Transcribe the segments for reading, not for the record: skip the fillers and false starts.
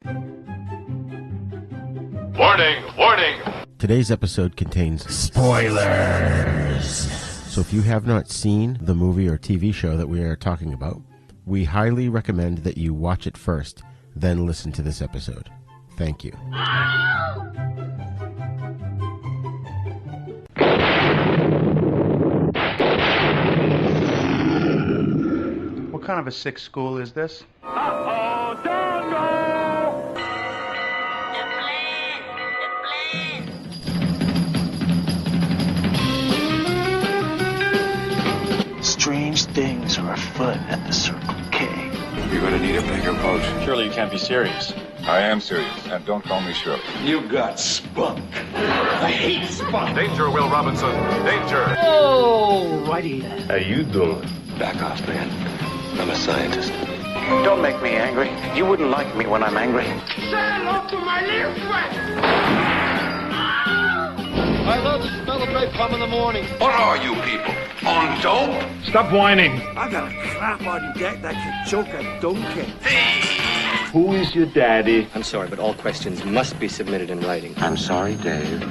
Warning! Warning! Today's episode contains spoilers. So if you have not seen the movie or TV show that we are talking about, we highly recommend that you watch it first, then listen to this episode. Thank you. What kind of a sick school is this? Uh-oh, don't go! Strange things are afoot at the Circle K. You're gonna need a bigger boat. Surely you can't be serious. I am serious, and don't call me Shirley. You got spunk. I hate spunk. Danger, Will Robinson! Danger! Oh, righty. How you doing? Back off, man. I'm a scientist. Don't make me angry. You wouldn't like me when I'm angry. Say hello to my little friend! I love the smell of napalm in the morning. What are you people? On dope? Stop whining. I got a crap on deck that can choke a donkey. Who is your daddy? I'm sorry, but all questions must be submitted in writing. I'm sorry, Dave.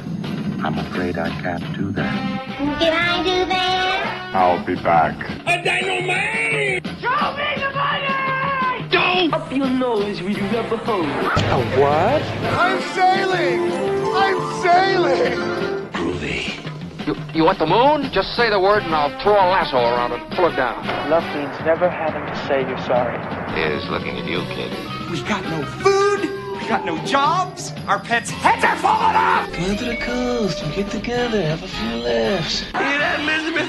I'm afraid I can't do that. Can I do that? I'll be back. A dynamite! Show me the money! Don't! Up your nose with your rubber hose. A what? I'm sailing! I'm sailing! Groovy. You want the moon? Just say the word and I'll throw a lasso around it and pull it down. Love means never having to say you're sorry. Here's looking at you, kid. We got no food! We got no jobs! Our pets' heads are falling off! Come to the coast and get together, have a few laughs. Hear that, Elizabeth?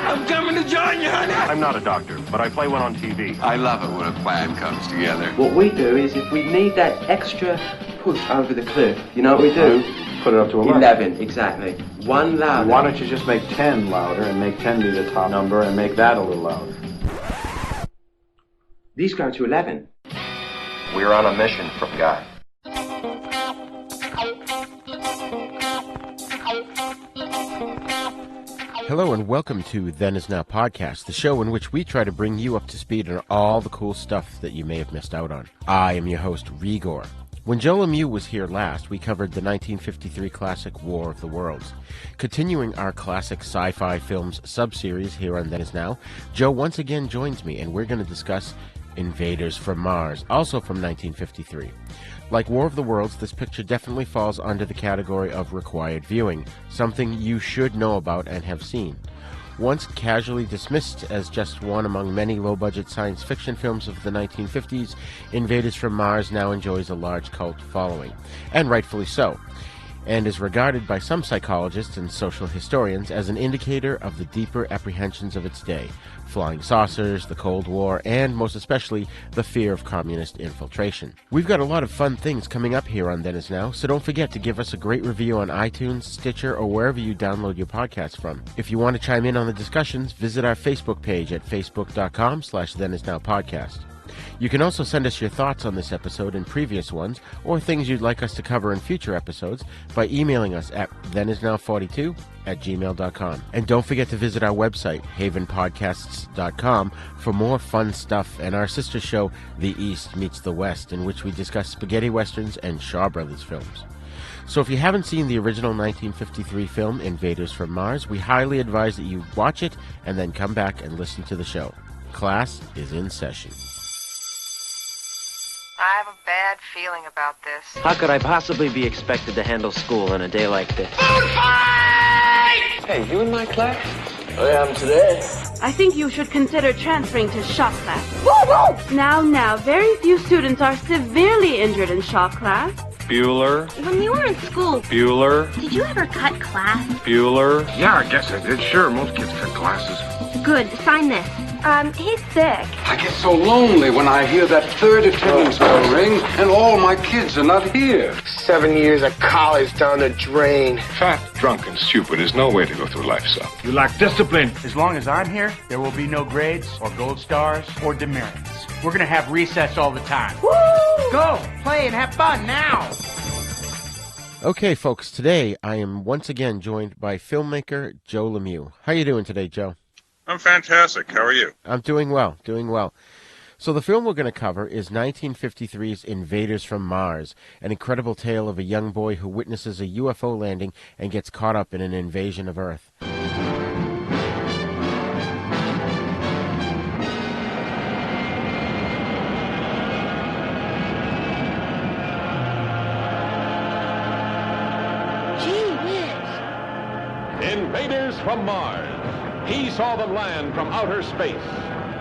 I'm coming to join you, honey. I'm not a doctor, but I play one on TV. I love it when a plan comes together. What we do is if we need that extra push over the cliff, you know what we do? Put it up to 11. 11, exactly. One louder. Why don't you just make 10 louder and make 10 be the top number and make that a little louder? These go to 11. We're on a mission from God. Hello and welcome to Then Is Now Podcast, the show in which we try to bring you up to speed on all the cool stuff that you may have missed out on. I am your host, Rigor. When Joe Lemieux was here last, we covered the 1953 classic War of the Worlds. Continuing our classic Sci-Fi Films sub-series here on Then Is Now, Joe once again joins me and we're going to discuss Invaders from Mars, also from 1953. Like War of the Worlds, this picture definitely falls under the category of required viewing, something you should know about and have seen. Once casually dismissed as just one among many low-budget science fiction films of the 1950s, Invaders from Mars now enjoys a large cult following, and rightfully so, and is regarded by some psychologists and social historians as an indicator of the deeper apprehensions of its day: flying saucers, the Cold War, and most especially the fear of communist infiltration. We've got a lot of fun things coming up here on Then Is Now, so don't forget to give us a great review on iTunes, Stitcher, or wherever you download your podcasts from. If you want to chime in on the discussions, visit our Facebook page at facebook.com/thenisnowpodcast. You can also send us your thoughts on this episode and previous ones, or things you'd like us to cover in future episodes, by emailing us at thenisnow42@gmail.com. And don't forget to visit our website, havenpodcasts.com, for more fun stuff and our sister show, The East Meets the West, in which we discuss spaghetti westerns and Shaw Brothers films. So if you haven't seen the original 1953 film, Invaders from Mars, we highly advise that you watch it and then come back and listen to the show. Class is in session. I have a bad feeling about this. How could I possibly be expected to handle school on a day like this? Food fight! Hey, you in my class? I am today. I think you should consider transferring to shop class. Woo! Now, very few students are severely injured in shop class. Bueller. When you were in school, Bueller. did you ever cut class? Bueller. Yeah, I guess I did. Sure, most kids cut classes. Good, sign this. He's sick. I get so lonely when I hear that third attendance bell ring and all my kids are not here. 7 years of college down the drain. Fat, drunk, and stupid is no way to go through life, son. You lack discipline. As long as I'm here, there will be no grades or gold stars or demerits. We're gonna have recess all the time. Woo! Go, play, and have fun now! Okay, folks, today I am once again joined by filmmaker Joe Lemieux. How you doing today, Joe? I'm fantastic. How are you? I'm doing well, So the film we're going to cover is 1953's Invaders from Mars, an incredible tale of a young boy who witnesses a UFO landing and gets caught up in an invasion of Earth. Invaders from Mars. He saw them land from outer space.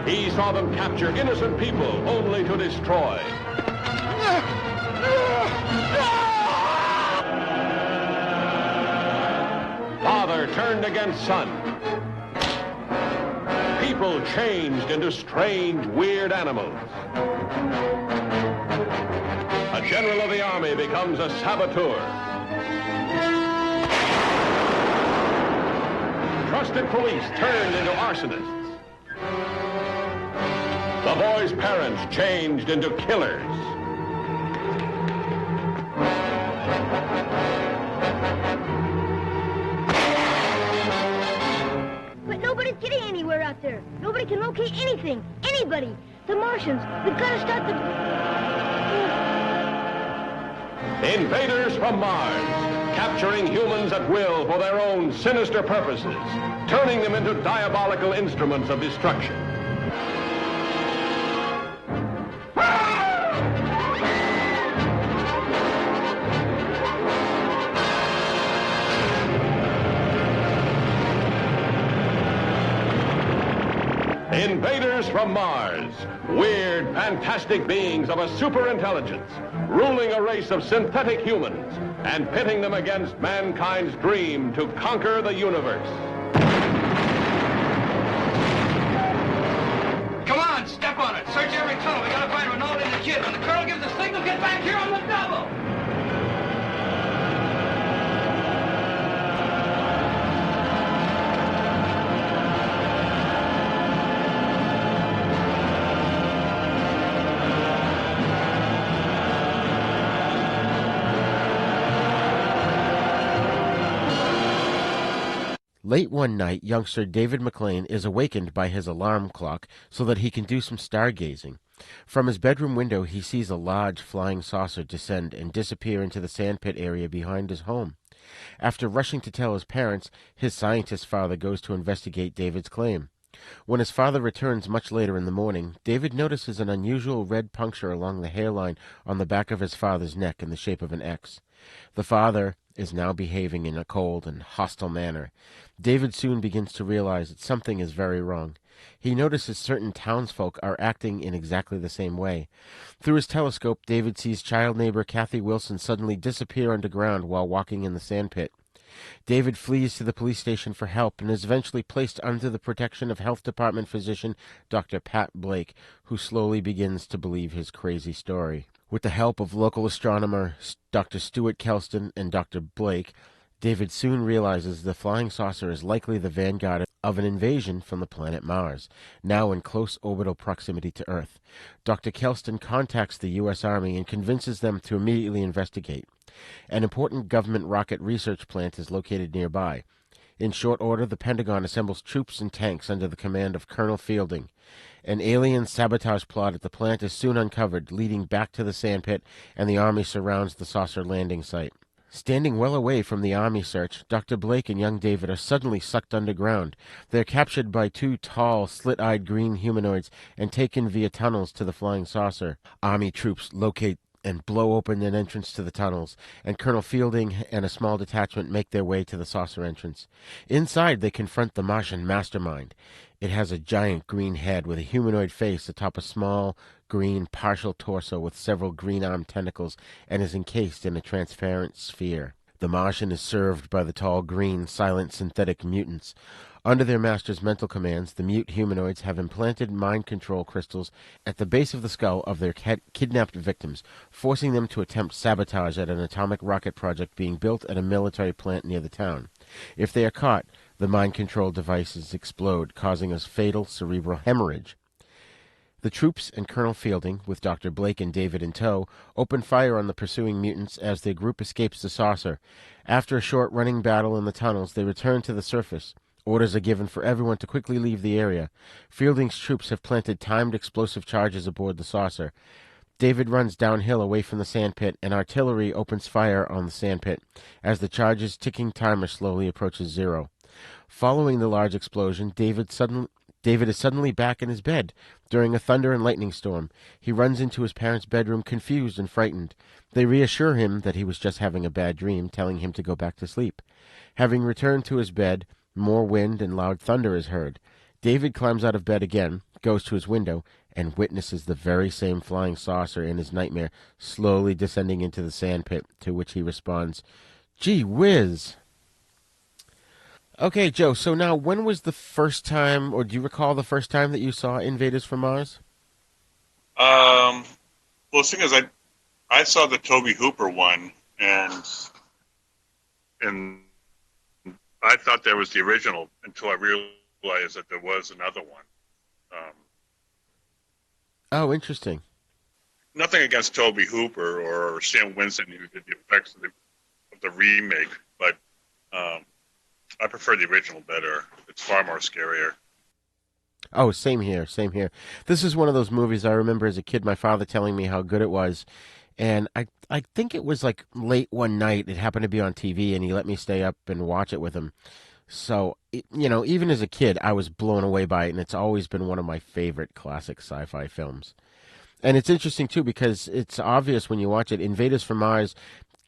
He saw them capture innocent people only to destroy. Father turned against son. People changed into strange, weird animals. A general of the army becomes a saboteur. Trusted police turned into arsonists. The boy's parents changed into killers. But nobody's getting anywhere out there. Nobody can locate anything. Anybody. The Martians. We've got to start the... Invaders from Mars, capturing humans at will for their own sinister purposes, turning them into diabolical instruments of destruction. Invaders from Mars, weird, fantastic beings of a superintelligence, ruling a race of synthetic humans and pitting them against mankind's dream to conquer the universe. Come on, step on it. Search every tunnel. We gotta find Ronaldo and the kid. When the colonel gives the signal, get back here on the double. Late one night, youngster David McLean is awakened by his alarm clock so that he can do some stargazing. From his bedroom window, he sees a large flying saucer descend and disappear into the sandpit area behind his home. After rushing to tell his parents, his scientist father goes to investigate David's claim. When his father returns much later in the morning, David notices an unusual red puncture along the hairline on the back of his father's neck in the shape of an X. The father is now behaving in a cold and hostile manner. David soon begins to realize that something is very wrong. He notices certain townsfolk are acting in exactly the same way. Through his telescope, David sees child neighbor Kathy Wilson suddenly disappear underground while walking in the sandpit. David flees to the police station for help and is eventually placed under the protection of Health Department physician Dr. Pat Blake, who slowly begins to believe his crazy story. With the help of local astronomer Dr. Stuart Kelston and Dr. Blake, David soon realizes the flying saucer is likely the vanguard of an invasion from the planet Mars, now in close orbital proximity to Earth. Dr. Kelston contacts the U.S. Army and convinces them to immediately investigate. An important government rocket research plant is located nearby. In short order, the Pentagon assembles troops and tanks under the command of Colonel Fielding. An alien sabotage plot at the plant is soon uncovered, leading back to the sandpit, and the Army surrounds the saucer landing site. Standing well away from the Army search, Dr. Blake and young David are suddenly sucked underground. They are captured by two tall, slit-eyed green humanoids and taken via tunnels to the flying saucer. Army troops locate and blow open an entrance to the tunnels, and Colonel Fielding and a small detachment make their way to the saucer entrance. Inside, they confront the Martian mastermind. It has a giant green head with a humanoid face atop a small, green, partial torso with several green-armed tentacles and is encased in a transparent sphere. The Martian is served by the tall, green, silent synthetic mutants. Under their master's mental commands, the mute humanoids have implanted mind control crystals at the base of the skull of their kidnapped victims, forcing them to attempt sabotage at an atomic rocket project being built at a military plant near the town. If they are caught, the mind control devices explode, causing a fatal cerebral hemorrhage. The troops and Colonel Fielding, with Dr. Blake and David in tow, open fire on the pursuing mutants as their group escapes the saucer. After a short running battle in the tunnels, they return to the surface. Orders are given for everyone to quickly leave the area. Fielding's troops have planted timed explosive charges aboard the saucer. David runs downhill away from the sandpit, and artillery opens fire on the sandpit as the charge's ticking timer slowly approaches 0. Following the large explosion, David is suddenly back in his bed during a thunder and lightning storm. He runs into his parents' bedroom confused and frightened. They reassure him that he was just having a bad dream, telling him to go back to sleep. Having returned to his bed, more wind and loud thunder is heard. David climbs out of bed again, goes to his window, and witnesses the very same flying saucer in his nightmare slowly descending into the sandpit, to which he responds, "Gee whiz!" Okay, Joe, so now when was the first time, or do you recall the first time that you saw Invaders from Mars? Well, the thing is, I saw the Toby Hooper one, and I thought that was the original until I realized that there was another one. Oh, interesting. Nothing against Toby Hooper or Sam Winston, who did the effects of the remake, but I prefer the original better. It's far more scarier. Oh, same here, same here. This is one of those movies I remember as a kid, my father telling me how good it was. And I think it was like late one night. It happened to be on TV, and he let me stay up and watch it with him. So, even as a kid, I was blown away by it, and it's always been one of my favorite classic sci-fi films. And it's interesting, too, because it's obvious when you watch it. Invaders from Mars,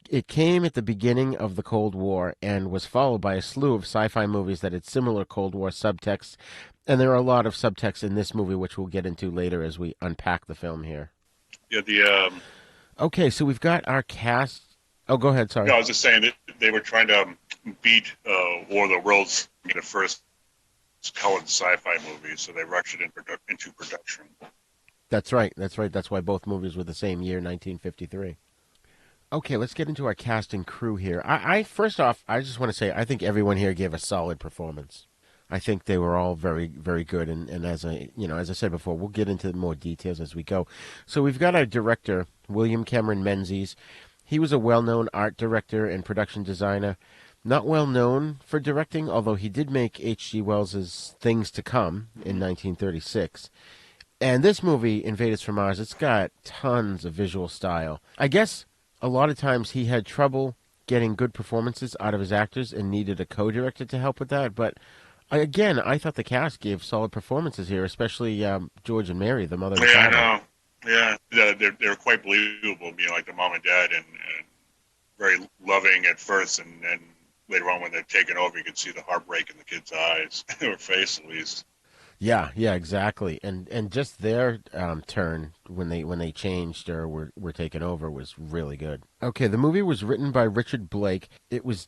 it came at the beginning of the Cold War and was followed by a slew of sci-fi movies that had similar Cold War subtext. And there are a lot of subtext in this movie, which we'll get into later as we unpack the film here. Yeah, Okay, so we've got our cast. Oh, go ahead, sorry. No, I was just saying that they were trying to beat War of the Worlds, the first colored sci-fi movie, so they rushed it into production. That's right. That's why both movies were the same year, 1953. Okay, let's get into our cast and crew here. I first off, I just want to say I think everyone here gave a solid performance. I think they were all very, very good, and as I said before, we'll get into more details as we go. So we've got our director, William Cameron Menzies. He was a well-known art director and production designer, not well known for directing, although he did make H.G. Wells's Things to Come in 1936. And this movie, Invaders from Mars, it's got tons of visual style. I guess a lot of times he had trouble getting good performances out of his actors and needed a co-director to help with that, but again, I thought the cast gave solid performances here, especially George and Mary, the mother and father. I know. Yeah, they're quite believable, like the mom and dad, and very loving at first, and then later on when they're taken over, you can see the heartbreak in the kid's eyes, or face at least. Yeah, exactly. And just their turn when they changed or were taken over was really good. Okay, the movie was written by Richard Blake. It was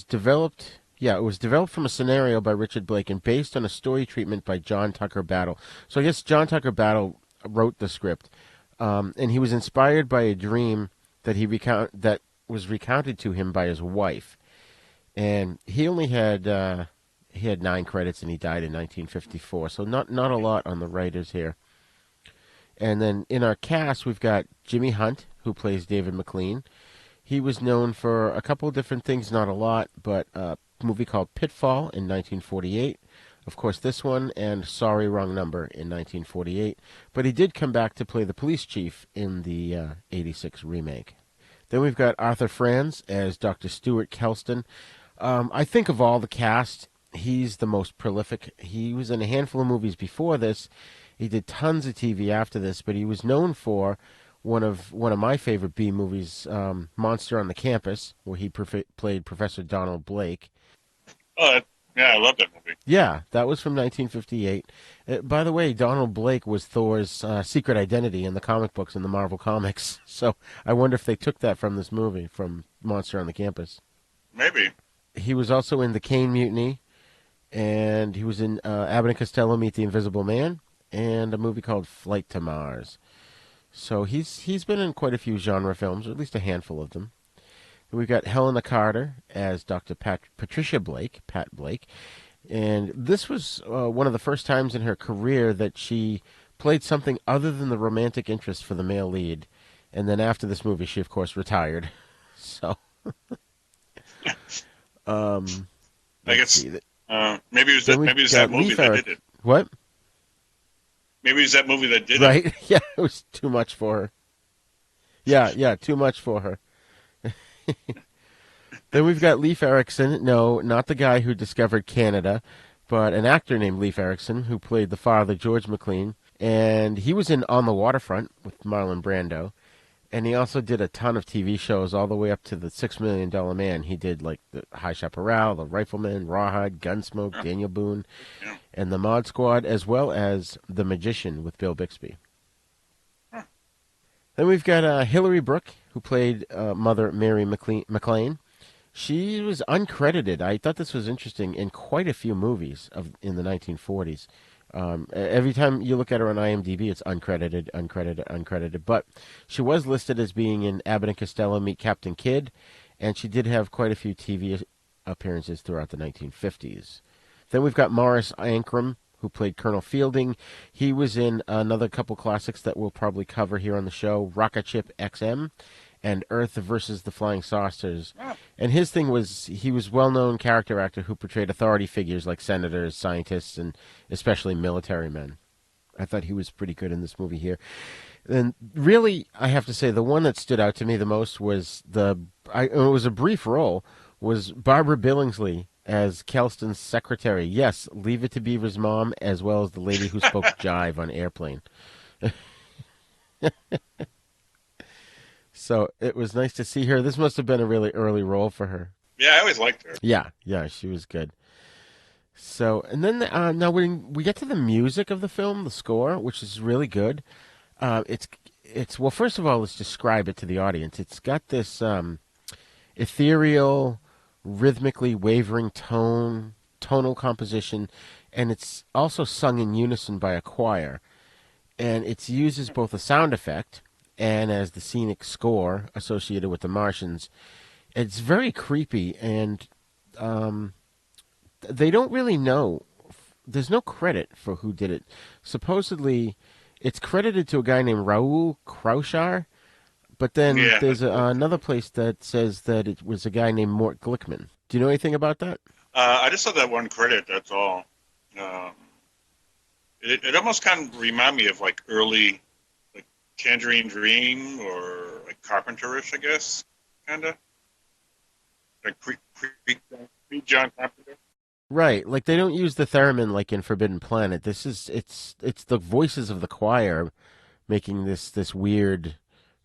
developed. Yeah, it was developed from a scenario by Richard Blake and based on a story treatment by John Tucker Battle. So I guess John Tucker Battle wrote the script, and he was inspired by a dream that was recounted to him by his wife. And he only had 9 credits, and he died in 1954. So not a lot on the writers here. And then in our cast, we've got Jimmy Hunt, who plays David McLean. He was known for a couple of different things, not a lot, but movie called Pitfall in 1948. Of course, this one, and Sorry, Wrong Number in 1948. But he did come back to play the police chief in the 86 remake. Then we've got Arthur Franz as Dr. Stuart Kelston. I think of all the cast, he's the most prolific. He was in a handful of movies before this. He did tons of TV after this, but he was known for one of my favorite B movies, Monster on the Campus, where he played Professor Donald Blake. Oh, yeah, I love that movie. Yeah, that was from 1958. By the way, Donald Blake was Thor's secret identity in the comic books in the Marvel Comics. So I wonder if they took that from this movie, from Monster on the Campus. Maybe. He was also in The Caine Mutiny, and he was in Abbott and Costello Meet the Invisible Man, and a movie called Flight to Mars. So he's been in quite a few genre films, or at least a handful of them. We've got Helena Carter as Dr. Patricia Blake, Pat Blake. And this was one of the first times in her career that she played something other than the romantic interest for the male lead. And then after this movie, she, of course, retired. So, I guess Maybe it was Then maybe it was got that movie Leif that Eric. did it. What? Maybe it was that movie that did it. Right? Yeah, it was too much for her. Yeah, too much for her. Then we've got Leif Erikson. No, not the guy who discovered Canada, but an actor named Leif Erikson who played the father, George McLean. And he was in On the Waterfront with Marlon Brando. And he also did a ton of TV shows all the way up to the $6 Million Man. He did like the High Chaparral, The Rifleman, Rawhide, Gunsmoke, Daniel Boone, and The Mod Squad, as well as The Magician with Bill Bixby. Then we've got Hilary Brooke, who played Mother Mary McLean. She was uncredited. I thought this was interesting in quite a few movies in the 1940s. Every time you look at her on IMDb, it's uncredited. But she was listed as being in Abbott and Costello Meet Captain Kidd, and she did have quite a few TV appearances throughout the 1950s. Then we've got Morris Ankrum, who played Colonel Fielding. He was in another couple classics that we'll probably cover here on the show, Rocket Ship XM and Earth versus the Flying Saucers. And his thing was, he was a well-known character actor who portrayed authority figures like senators, scientists, and especially military men. I thought he was pretty good in this movie here. And really, I have to say, the one that stood out to me the most was it was a brief role, was Barbara Billingsley as Kelston's secretary. Yes, Leave It to Beaver's mom, as well as the lady who spoke jive on Airplane. So it was nice to see her. This must have been a really early role for her. Yeah, I always liked her. Yeah, she was good. So, and then now when we get to the music of the film, the score, which is really good, it's well, first of all, let's describe it to the audience. It's got this ethereal, rhythmically wavering tonal composition, and it's also sung in unison by a choir. And it uses both a sound effect and as the scenic score associated with the Martians. It's very creepy, and they don't really know. There's no credit for who did it. Supposedly, it's credited to a guy named Raoul Kraushar, but then there's another place that says that it was a guy named Mort Glickman. Do you know anything about that? I just saw that one credit, that's all. It almost kind of reminded me of like early like Tangerine Dream or like Carpenterish, I guess, kind of. Like pre-John Carpenter. Right, like they don't use the theremin like in Forbidden Planet. This is it's the voices of the choir making this weird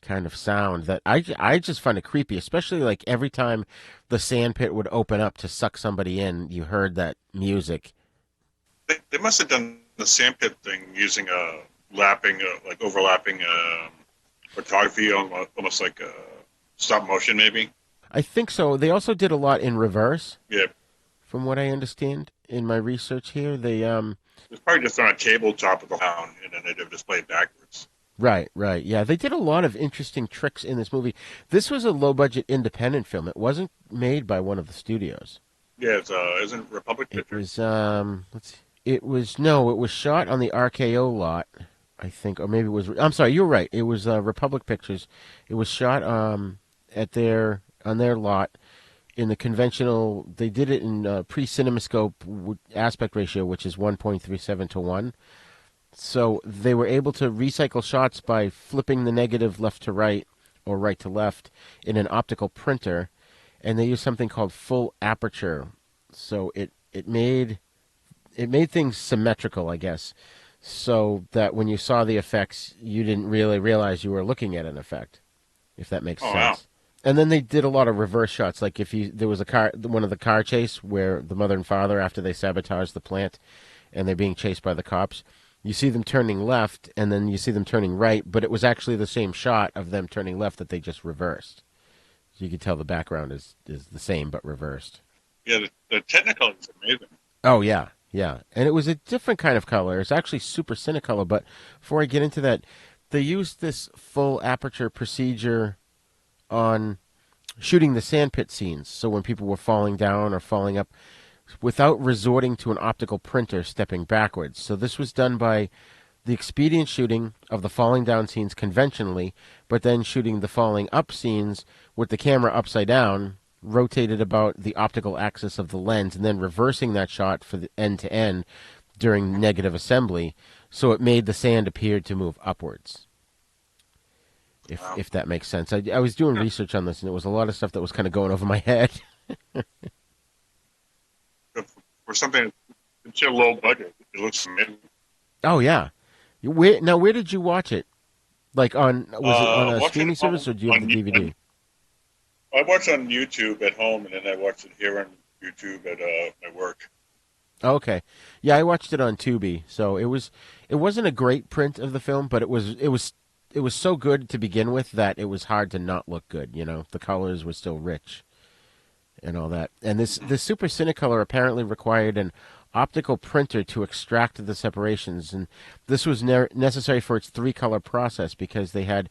kind of sound that I just find it creepy, especially like every time the sandpit would open up to suck somebody in, you heard that music. They must have done the sandpit thing using overlapping photography, almost like stop motion, maybe. I think so. They also did a lot in reverse. Yeah. From what I understand in my research here, they it's probably just on a tabletop of the town, and then they'd display it backwards. Right. Yeah, they did a lot of interesting tricks in this movie. This was a low-budget independent film. It wasn't made by one of the studios. Yeah, isn't Republic Pictures? It was it was shot on the RKO lot, I think, or maybe it was. I'm sorry, you're right. It was Republic Pictures. It was shot on their lot. In the conventional, they did it in pre-CinemaScope aspect ratio, which is 1.37 to 1. So they were able to recycle shots by flipping the negative left to right or right to left in an optical printer, and they used something called full aperture. So it made things symmetrical, I guess, so that when you saw the effects, you didn't really realize you were looking at an effect, if that makes sense. Wow. And then they did a lot of reverse shots, like there was one of the car chase where the mother and father, after they sabotage the plant and they're being chased by the cops, you see them turning left and then you see them turning right, but it was actually the same shot of them turning left that they just reversed. So you could tell the background is the same but reversed. Yeah, the Technicolor is amazing. Oh, yeah. And it was a different kind of color. It's actually super Cinecolor, but before I get into that, they used this full aperture procedure on shooting the sandpit scenes, so when people were falling down or falling up, without resorting to an optical printer stepping backwards. So this was done by the expedient shooting of the falling down scenes conventionally, but then shooting the falling up scenes with the camera upside down rotated about the optical axis of the lens and then reversing that shot for the end to end during negative assembly, so it made the sand appear to move upwards. If that makes sense. I was doing research on this, and it was a lot of stuff that was kind of going over my head. For something that's a low budget, it looks amazing. Oh, yeah. Where did you watch it? Like was it on a streaming service, or do you have the DVD? I watched on YouTube at home, and then I watched it here on YouTube at work. Okay, yeah, I watched it on Tubi. So it wasn't a great print of the film, but it was so good to begin with that it was hard to not look good. You know, the colors were still rich and all that. And this Super Cinecolor apparently required an optical printer to extract the separations, and this was necessary for its 3-color process because they had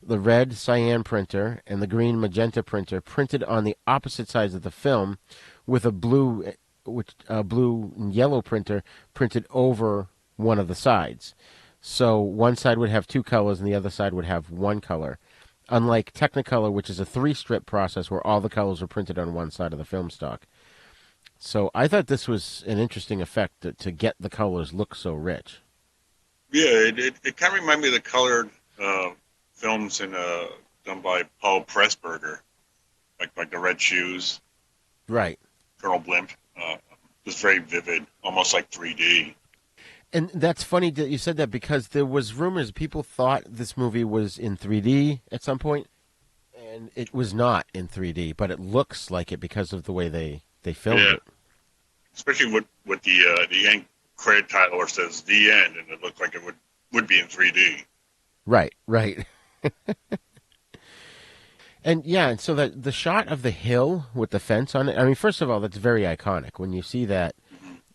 the red cyan printer and the green magenta printer printed on the opposite sides of the film, with a blue and yellow printer printed over one of the sides. So one side would have 2 colors and the other side would have 1 color. Unlike Technicolor, which is a 3-strip process where all the colors are printed on one side of the film stock. So I thought this was an interesting effect to get the colors look so rich. Yeah, it kind of reminded me of the colored films done by Paul Pressburger, like The Red Shoes. Right. Colonel Blimp. It was very vivid, almost like 3D. And that's funny that you said that, because there was rumors people thought this movie was in 3D at some point, and it was not in 3D, but it looks like it because of the way they filmed it. Especially with the end credit title where it says "The End," and it looked like it would be in 3D. Right. And yeah, so the shot of the hill with the fence on it, I mean, first of all, that's very iconic. When you see that,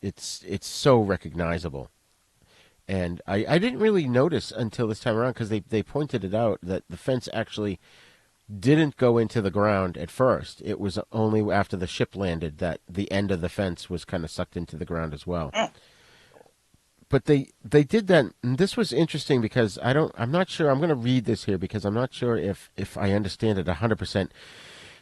it's so recognizable. And I didn't really notice until this time around, because they pointed it out, that the fence actually didn't go into the ground at first. It was only after the ship landed that the end of the fence was kind of sucked into the ground as well. Oh. But they did that, and this was interesting because I'm not sure, I'm going to read this here because I'm not sure if I understand it 100%.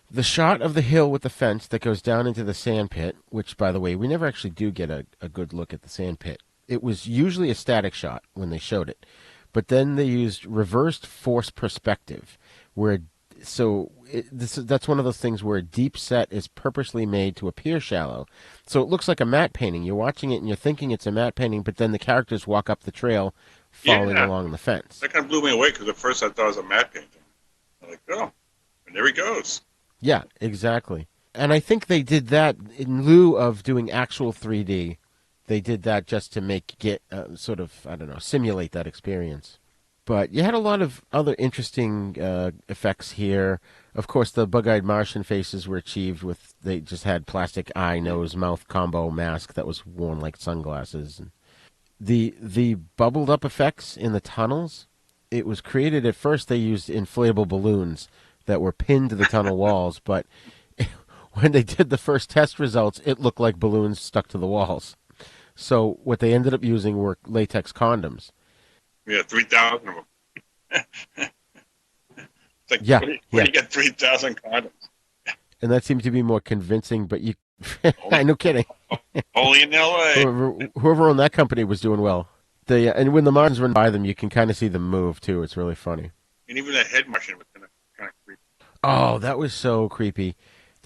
The shot of the hill with the fence that goes down into the sand pit, which, by the way, we never actually do get a good look at the sand pit. It was usually a static shot when they showed it. But then they used reversed force perspective, that's one of those things where a deep set is purposely made to appear shallow. So it looks like a matte painting. You're watching it and you're thinking it's a matte painting, but then the characters walk up the trail following along the fence. That kind of blew me away, because at first I thought it was a matte painting. I'm like, oh, and there he goes. Yeah, exactly. And I think they did that in lieu of doing actual 3D. They did that just to simulate that experience. But you had a lot of other interesting effects here. Of course, the bug-eyed Martian faces were achieved they just had plastic eye, nose, mouth combo mask that was worn like sunglasses. And the bubbled up effects in the tunnels, it was created at first, they used inflatable balloons that were pinned to the tunnel walls, but when they did the first test results, it looked like balloons stuck to the walls. So what they ended up using were latex condoms. Yeah, 3,000 of them. It's like, yeah, where do you get 3,000 condoms? And that seemed to be more convincing, but you... no kidding. Only in L.A. Whoever owned that company was doing well. And when the Martians run by them, you can kind of see them move, too. It's really funny. And even the head Martian was kind of creepy. Oh, that was so creepy.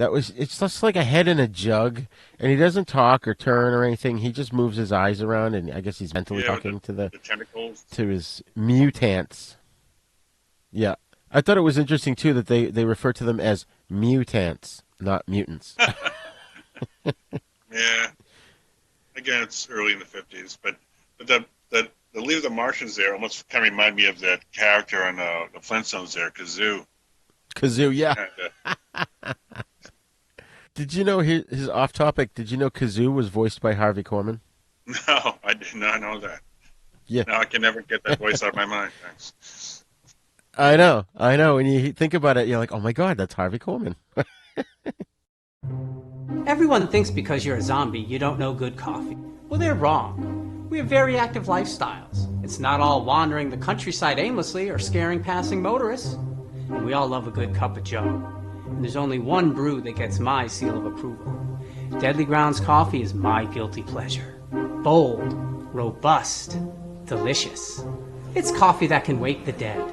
It's just like a head in a jug, and he doesn't talk or turn or anything. He just moves his eyes around, and I guess he's mentally talking to the tentacles, to his mutants. Yeah. I thought it was interesting, too, that they refer to them as mutants, not mutants. Yeah. Again, it's early in the 50s, but the League of the Martians there almost kind of remind me of that character on the Flintstones there, Kazoo. Kazoo, yeah. Did you know his off topic? Did you know Kazoo was voiced by Harvey Korman? No, I did not know that. Yeah. No, I can never get that voice out of my mind. Thanks. I know. When you think about it, you're like, oh my God, that's Harvey Korman. Everyone thinks because you're a zombie, you don't know good coffee. Well, they're wrong. We have very active lifestyles. It's not all wandering the countryside aimlessly or scaring passing motorists. And we all love a good cup of joe. And there's only one brew that gets my seal of approval. Deadly Grounds coffee is my guilty pleasure. Bold, robust, delicious. It's coffee that can wake the dead.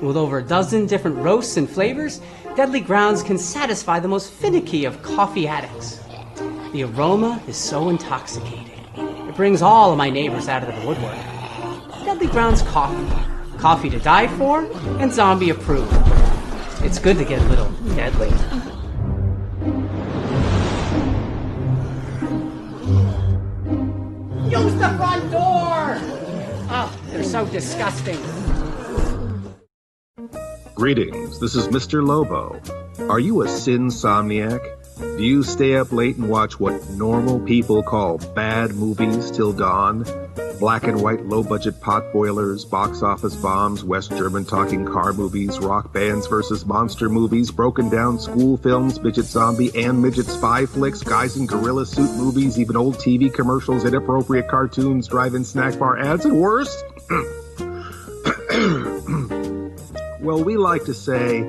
With over a dozen different roasts and flavors, Deadly Grounds can satisfy the most finicky of coffee addicts. The aroma is so intoxicating. It brings all of my neighbors out of the woodwork. Deadly Grounds coffee. Coffee to die for and zombie approved. It's good to get a little deadly. Use the front door! Oh, they're so disgusting. Greetings, this is Mr. Lobo. Are you a sinsomniac? Do you stay up late and watch what normal people call bad movies till dawn? Black and white low-budget potboilers, box office bombs, West German talking car movies, rock bands versus monster movies, broken down school films, midget zombie and midget spy flicks, guys in gorilla suit movies, even old TV commercials, inappropriate cartoons, drive-in snack bar ads, and worse? Well, we like to say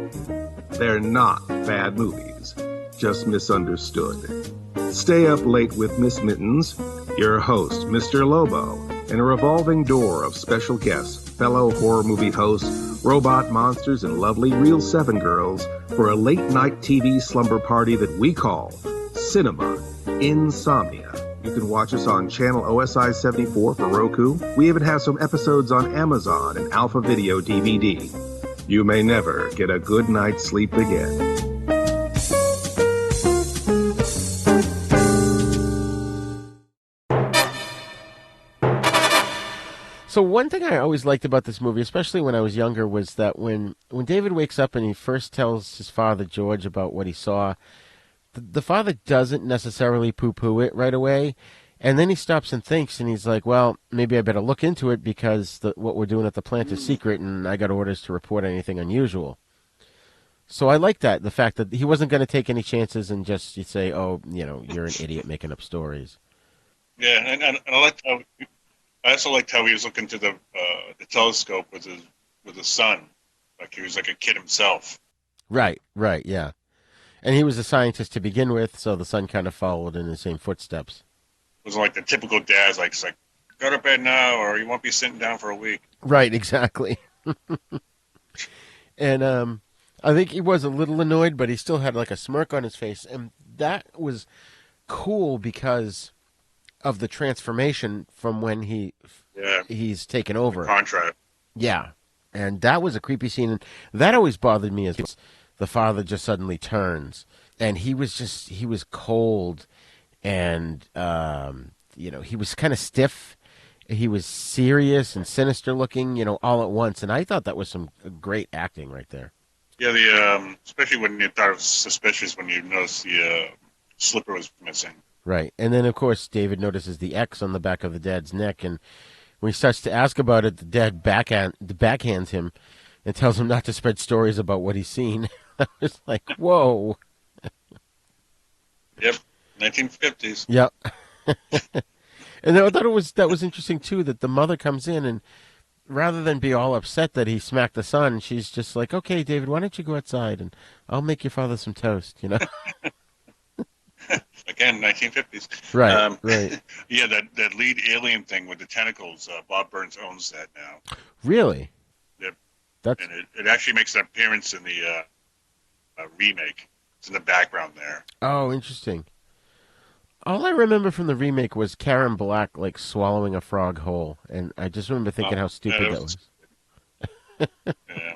they're not bad movies, just misunderstood. Stay up late with Miss Mittens, your host, Mr. Lobo, and a revolving door of special guests, fellow horror movie hosts, robot monsters, and lovely Real 7 girls for a late-night TV slumber party that we call Cinema Insomnia. You can watch us on channel OSI 74 for Roku. We even have some episodes on Amazon and Alpha Video DVD. You may never get a good night's sleep again. So one thing I always liked about this movie, especially when I was younger, was that when David wakes up and he first tells his father, George, about what he saw, the father doesn't necessarily poo-poo it right away. And then he stops and thinks, and he's like, well, maybe I better look into it because what we're doing at the plant is secret, and I got orders to report anything unusual. So I like that, the fact that he wasn't going to take any chances and just say, oh, you're an idiot making up stories. Yeah, and I liked how... I also liked how he was looking to the telescope with his son, like he was like a kid himself. Right, yeah. And he was a scientist to begin with, so the son kind of followed in the same footsteps. It wasn't like the typical dad's like, go to bed now, or you won't be sitting down for a week. Right, exactly. And I think he was a little annoyed, but he still had like a smirk on his face, and that was cool because of the transformation from when he's taken over. Contract. Yeah. And that was a creepy scene. And that always bothered me as the father just suddenly turns. And he was cold and, he was kind of stiff. He was serious and sinister looking, all at once. And I thought that was some great acting right there. Yeah, especially when you thought it was suspicious when you noticed the slipper was missing. Right. And then, of course, David notices the X on the back of the dad's neck, and when he starts to ask about it, the dad backhands him and tells him not to spread stories about what he's seen. I was like, whoa. Yep, 1950s. Yep. And I thought that was interesting, too, that the mother comes in, and rather than be all upset that he smacked the son, she's just like, okay, David, why don't you go outside, and I'll make your father some toast, Again, 1950s. Right, right. Yeah, that lead alien thing with the tentacles, Bob Burns owns that now. Really? Yep. That's... And it actually makes an appearance in the remake. It's in the background there. Oh, interesting. All I remember from the remake was Karen Black, swallowing a frog whole, and I just remember thinking how stupid that was. Yeah.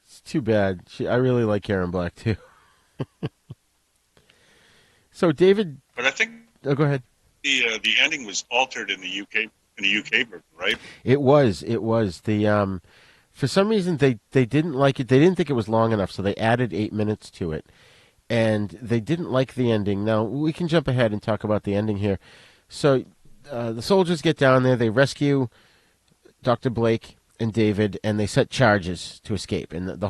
It's too bad. I really like Karen Black, too. So David, but I think go ahead. The ending was altered in the UK version, right? It was the for some reason they didn't like it. They didn't think it was long enough, so they added 8 minutes to it, and they didn't like the ending. Now we can jump ahead and talk about the ending here. So the soldiers get down there, they rescue Dr. Blake and David, and they set charges to escape. And the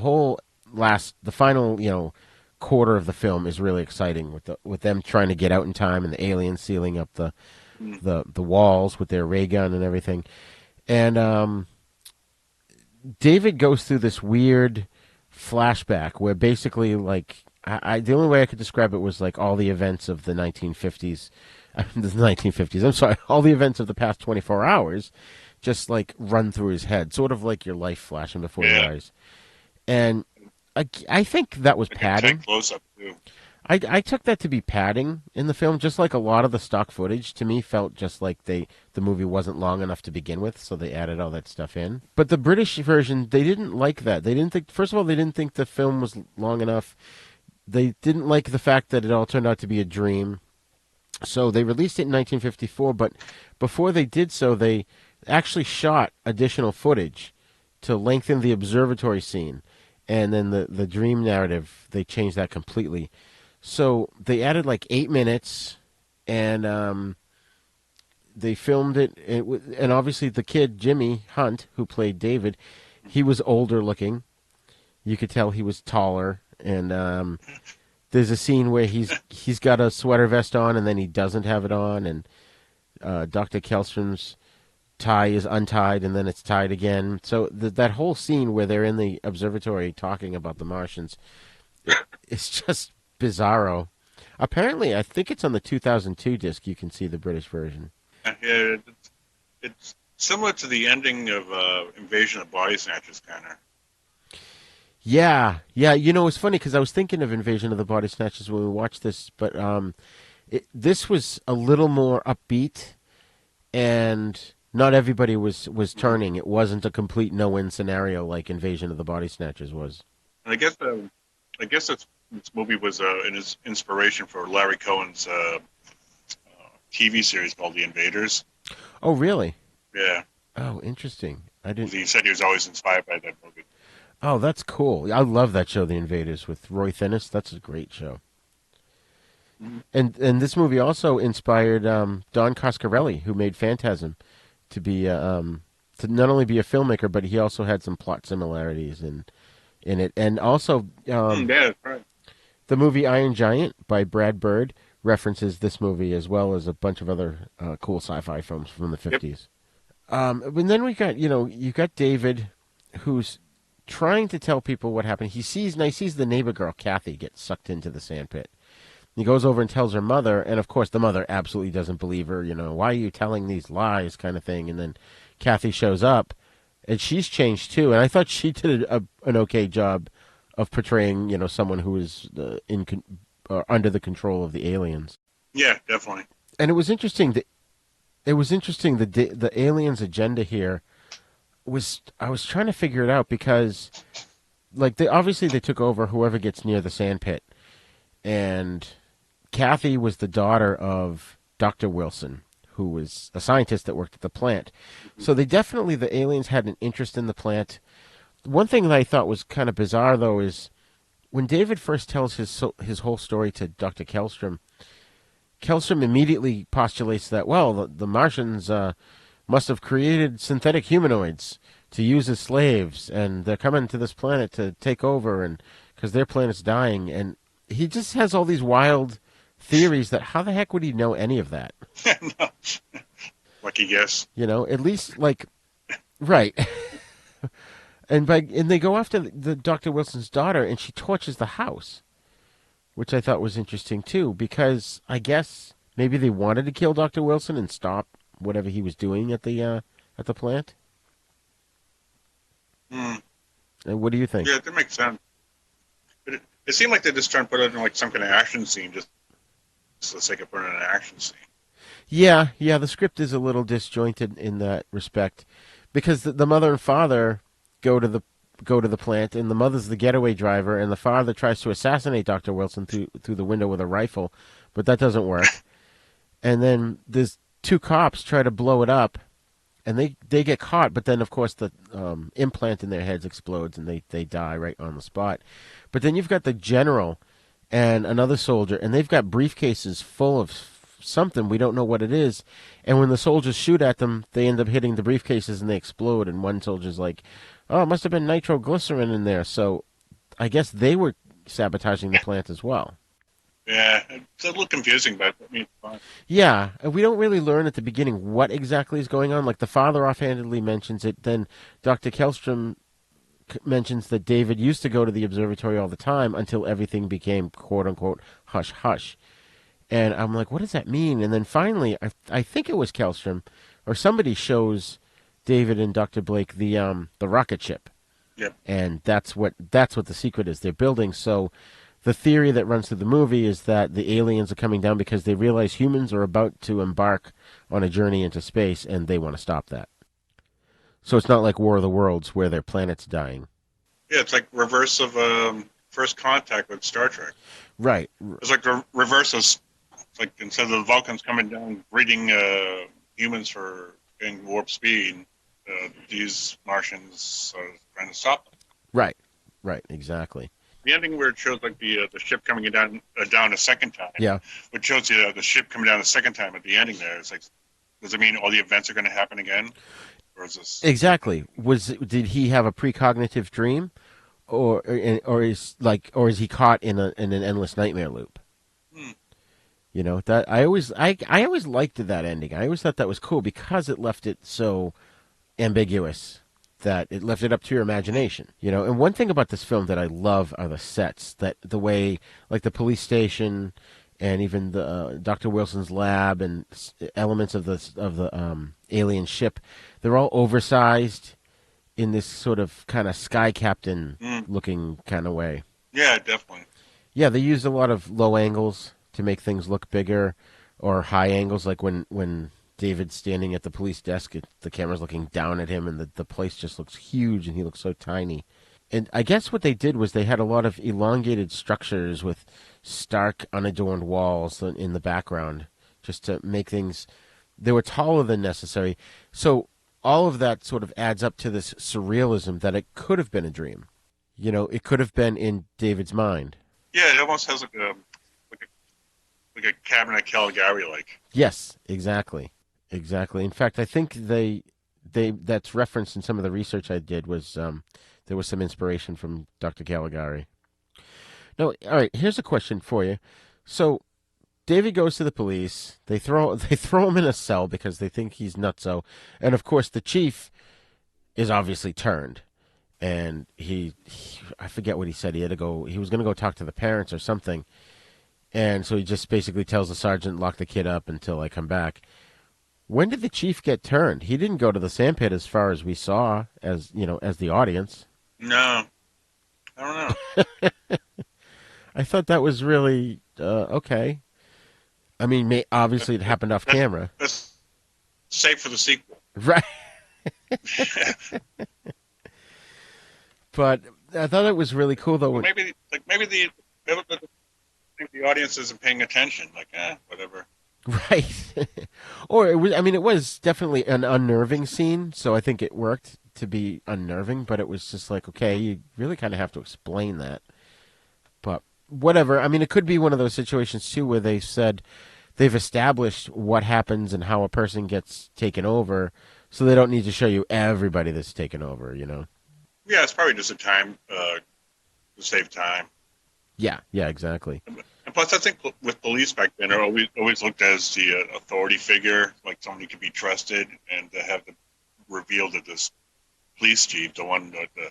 final quarter of the film is really exciting with them trying to get out in time and the aliens sealing up the walls with their ray gun and everything. And David goes through this weird flashback where basically, like, the only way I could describe it was like all the events of the 1950s, the 1950s. I'm sorry, all the events of the past 24 hours, just like run through his head, sort of like your life flashing before your eyes. And I think that was padding. Close up too. I took that to be padding in the film, just like a lot of the stock footage to me felt just like the movie wasn't long enough to begin with, so they added all that stuff in. But the British version, they didn't like that. They didn't think, first of all, they didn't think the film was long enough. They didn't like the fact that it all turned out to be a dream. So they released it in 1954, but before they did so, they actually shot additional footage to lengthen the observatory scene. And then the dream narrative, they changed that completely. So they added like 8 minutes, and they filmed it. And obviously the kid, Jimmy Hunt, who played David, he was older looking. You could tell he was taller. And there's a scene where he's got a sweater vest on, and then he doesn't have it on. And Dr. Kellstrom's tie is untied, and then it's tied again. So that whole scene where they're in the observatory talking about the Martians, it's just bizarro. Apparently, I think it's on the 2002 disc. You can see the British version. Yeah, it's similar to the ending of Invasion of Body Snatchers, kind of. Yeah. You know, it's funny because I was thinking of Invasion of the Body Snatchers when we watched this, but this was a little more upbeat, and not everybody was turning. It wasn't a complete no-win scenario like Invasion of the Body Snatchers was. And I guess this movie was an inspiration for Larry Cohen's TV series called The Invaders. Oh, really? Yeah. Oh, interesting. I didn't. He said he was always inspired by that movie. Oh, that's cool. I love that show, The Invaders, with Roy Thinnis. That's a great show. Mm-hmm. And this movie also inspired Don Coscarelli, who made Phantasm, to be to not only be a filmmaker, but he also had some plot similarities in it. And also, yeah, that's right. The movie Iron Giant by Brad Bird references this movie as well as a bunch of other cool sci-fi films from the 50s. Yep. And then we got, you got David, who's trying to tell people what happened. He sees the neighbor girl, Kathy, get sucked into the sandpit. He goes over and tells her mother, and of course the mother absolutely doesn't believe her. Why are you telling these lies, kind of thing. And then Kathy shows up, and she's changed too. And I thought she did an okay job of portraying, someone who is under the control of the aliens. Yeah, definitely. And it was interesting that the aliens' agenda here was, I was trying to figure it out because, like, they took over whoever gets near the sandpit, and Kathy was the daughter of Dr. Wilson, who was a scientist that worked at the plant. So the aliens had an interest in the plant. One thing that I thought was kind of bizarre, though, is when David first tells his whole story to Dr. Kellstrom immediately postulates that, well, the Martians must have created synthetic humanoids to use as slaves, and they're coming to this planet to take over, and because their planet's dying. And he just has all these wild theories that how the heck would he know any of that? No. Lucky guess. At least, like, right. And they go after the Dr. Wilson's daughter, and she torches the house, which I thought was interesting too, because I guess maybe they wanted to kill Dr. Wilson and stop whatever he was doing at the plant. And what do you think? Yeah, that makes sense. But it seemed like they just trying to put it in like some kind of action scene, just for the sake of putting in an action scene. Yeah. The script is a little disjointed in that respect, because the mother and father go to the plant, and the mother's the getaway driver, and the father tries to assassinate Dr. Wilson through the window with a rifle, but that doesn't work. And then there's two cops try to blow it up, and they get caught, but then of course the implant in their heads explodes, and they die right on the spot. But then you've got the general and another soldier, and they've got briefcases full of something, we don't know what it is, and when the soldiers shoot at them, they end up hitting the briefcases and they explode, and one soldier's like, oh, it must have been nitroglycerin in there. So I guess they were sabotaging the plant as well. Yeah, it's a little confusing, but I mean, it's fine. Yeah, we don't really learn at the beginning what exactly is going on. Like, the father offhandedly mentions it, then Dr. Kellstrom mentions that David used to go to the observatory all the time until everything became quote-unquote hush-hush. And I'm like, what does that mean? And then finally, I think it was Kellstrom, or somebody shows David and Dr. Blake the rocket ship. Yep. And that's what the secret is. They're building. So the theory that runs through the movie is that the aliens are coming down because they realize humans are about to embark on a journey into space, and they want to stop that. So it's not like War of the Worlds where their planet's dying. Yeah, it's like reverse of First Contact with Star Trek. Right. It's like the reverse of, like, instead of the Vulcans coming down breeding humans for getting warp speed, these Martians are trying to stop them. Right, exactly. The ending where it shows like the ship coming down a second time. Yeah. Which shows you the ship coming down a second time at the ending there. It's like, does it mean all the events are going to happen again? Or is this... Exactly. Did he have a precognitive dream, or is he caught in an endless nightmare loop? You know, that I always liked that ending. I always thought that was cool because it left it so ambiguous that it left it up to your imagination. You know, and one thing about this film that I love are the sets, that the way, like the police station and even the Dr. Wilson's lab and elements of the alien ship, they're all oversized in this sort of kind of sky captain looking kind of way. Yeah, definitely. Yeah, they used a lot of low angles to make things look bigger, or high angles, like when David's standing at the police desk, the camera's looking down at him, and the place just looks huge, and he looks so tiny. And I guess what they did was they had a lot of elongated structures with stark, unadorned walls in the background, just to make things... They were taller than necessary. So all of that sort of adds up to this surrealism that it could have been a dream. You know, it could have been in David's mind. Yeah, it almost has like a cabin at Caligari, like. Yes, exactly. In fact, I think that's referenced in some of the research I did was there was some inspiration from Dr. Caligari. Now, all right, here's a question for you. So, David goes to the police. They throw him in a cell because they think he's nutso, and of course the chief is obviously turned, and he I forget what he said. He was going to go talk to the parents or something, and so he just basically tells the sergeant, lock the kid up until I come back. When did the chief get turned? He didn't go to the sandpit as far as we saw, as the audience. No, I don't know. I thought that was really okay. I mean, obviously it happened off camera. That's safe for the sequel, right? But I thought it was really cool, though. Well, maybe the audience isn't paying attention. Like, whatever. Right. Or it was definitely an unnerving scene, so I think it worked to be unnerving, but it was just like, okay, you really kind of have to explain that. But whatever. I mean, it could be one of those situations, too, where they've established what happens and how a person gets taken over, so they don't need to show you everybody that's taken over, you know? Yeah, it's probably just a time, to save time. Yeah, exactly. And plus, I think with police back then, they're always looked as the authority figure, like someone who could be trusted, and to have the reveal that this police chief, the one that the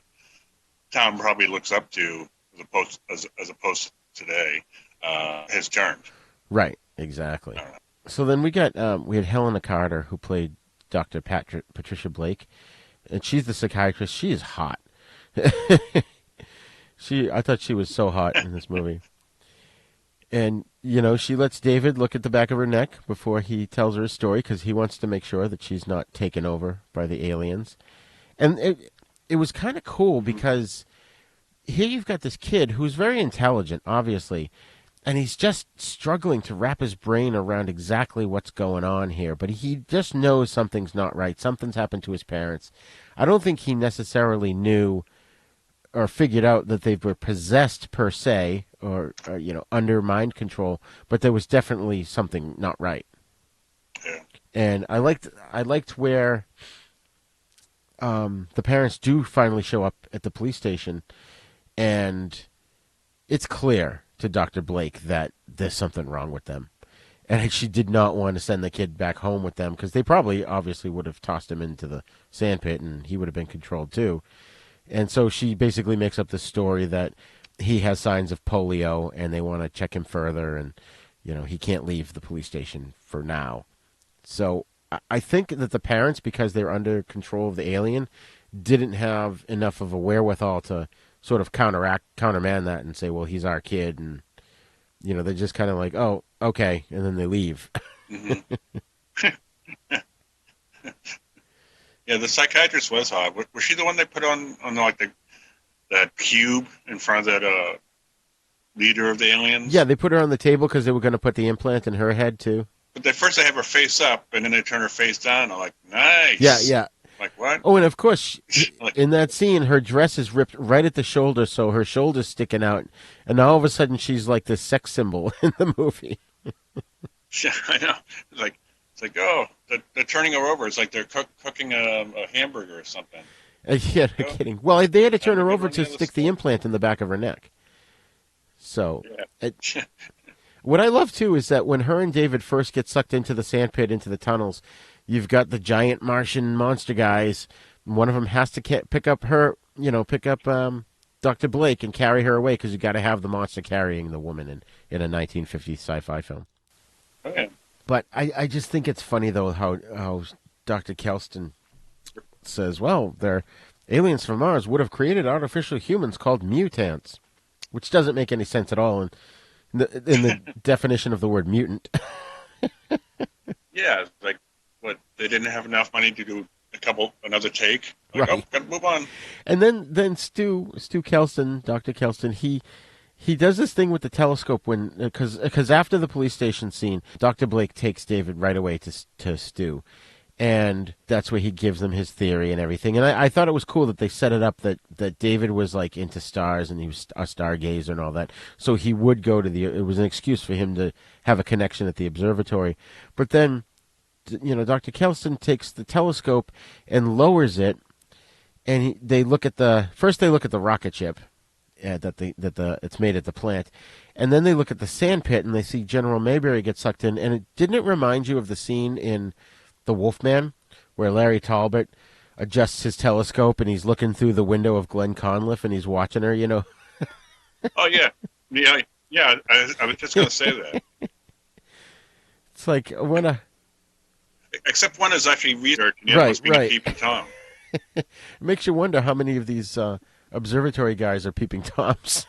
town probably looks up to, as opposed to today, has turned. Right, exactly. So then we had Helena Carter, who played Dr. Patricia Blake, and she's the psychiatrist. She is hot. I thought she was so hot in this movie. And, she lets David look at the back of her neck before he tells her a story, because he wants to make sure that she's not taken over by the aliens. And it was kind of cool, because here you've got this kid who's very intelligent, obviously, and he's just struggling to wrap his brain around exactly what's going on here. But he just knows something's not right. Something's happened to his parents. I don't think he necessarily knew or figured out that they were possessed per se, or under mind control, but there was definitely something not right. Yeah. And I liked where the parents do finally show up at the police station, and it's clear to Dr. Blake that there's something wrong with them. And she did not want to send the kid back home with them, because they probably obviously would have tossed him into the sandpit and he would have been controlled too. And so she basically makes up the story that he has signs of polio, and they want to check him further, and he can't leave the police station for now. So I think that the parents, because they're under control of the alien, didn't have enough of a wherewithal to sort of countermand that and say, well, he's our kid, and they're just kind of like, oh, okay, and then they leave. Mm-hmm. Yeah, the psychiatrist was hot. Was she the one they put on like that cube in front of that leader of the aliens? Yeah, they put her on the table because they were going to put the implant in her head too. But first they have her face up, and then they turn her face down. I'm like, nice. Yeah. Like, what? Oh, and of course, in that scene, her dress is ripped right at the shoulder, so her shoulder's sticking out, and all of a sudden she's like this sex symbol in the movie. Yeah, I know. It's like, oh, they're turning her over. It's like they're cooking a hamburger or something. Yeah, no kidding. Well, they had to turn her over to stick the implant in the back of her neck. So, what I love, too, is that when her and David first get sucked into the sandpit, into the tunnels, you've got the giant Martian monster guys. One of them has to pick up Dr. Blake and carry her away, because you got to have the monster carrying the woman in a 1950s sci-fi film. Okay. But I just think it's funny, though, how Dr. Kelston says, well, they're aliens from Mars would have created artificial humans called mutants, which doesn't make any sense at all in the definition of the word mutant. Yeah, like, what, they didn't have enough money to do another take? Like, right. Oh, gotta move on. And then Stu Kelston, Dr. Kelston, he does this thing with the telescope because after the police station scene, Dr. Blake takes David right away to Stu, and that's where he gives them his theory and everything. And I thought it was cool that they set it up that David was like into stars and he was a stargazer and all that, so he would go to it was an excuse for him to have a connection at the observatory. But then, Dr. Kelston takes the telescope and lowers it, and they look at the rocket ship. It's made at the plant, and then they look at the sandpit and they see General Mayberry get sucked in. And didn't it remind you of the scene in The Wolfman where Larry Talbot adjusts his telescope and he's looking through the window of Glenn Conliffe and he's watching her? Oh yeah. I was just gonna say that. It's like except one is actually research, and the other one's being peeping Tom. It makes you wonder how many of these observatory guys are peeping Toms.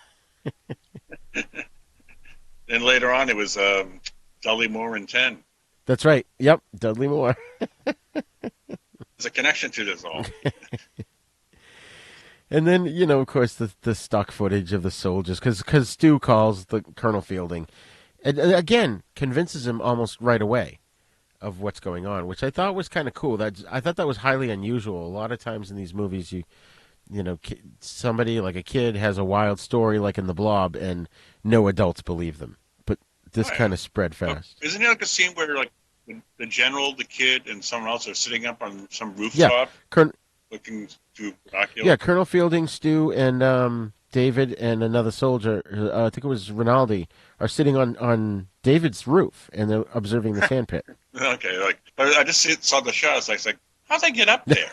Then later on, it was Dudley Moore in 10. That's right. Yep, Dudley Moore. There's a connection to this all. And then, of course, the stock footage of the soldiers, because Stu calls the Colonel Fielding, and again convinces him almost right away of what's going on, which I thought was kind of cool. I thought that was highly unusual. A lot of times in these movies, somebody like a kid has a wild story like in The Blob, and no adults believe them. But this kind of spread fast. Isn't there like a scene where like the general, the kid, and someone else are sitting up on some rooftop, looking through binoculars? Yeah, Colonel Fielding, Stu, and David, and another soldier, I think it was Rinaldi, are sitting on David's roof, and they're observing the sandpit. Okay, but I just saw the shot. It's like, how'd they get up there?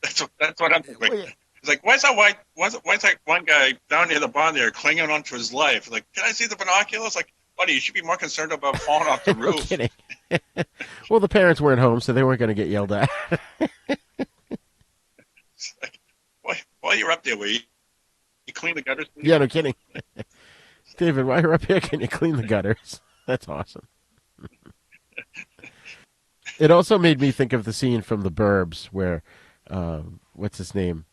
That's what I'm thinking. It's like, why is that one guy down near the barn there clinging onto his life? Like, can I see the binoculars? Like, buddy, you should be more concerned about falling off the roof. No kidding. Well, the parents weren't home, so they weren't going to get yelled at. It's like, while you're up there, will you clean the gutters? Yeah, no kidding. David, while you're up here, can you clean the gutters? That's awesome. It also made me think of the scene from The Burbs where, what's his name,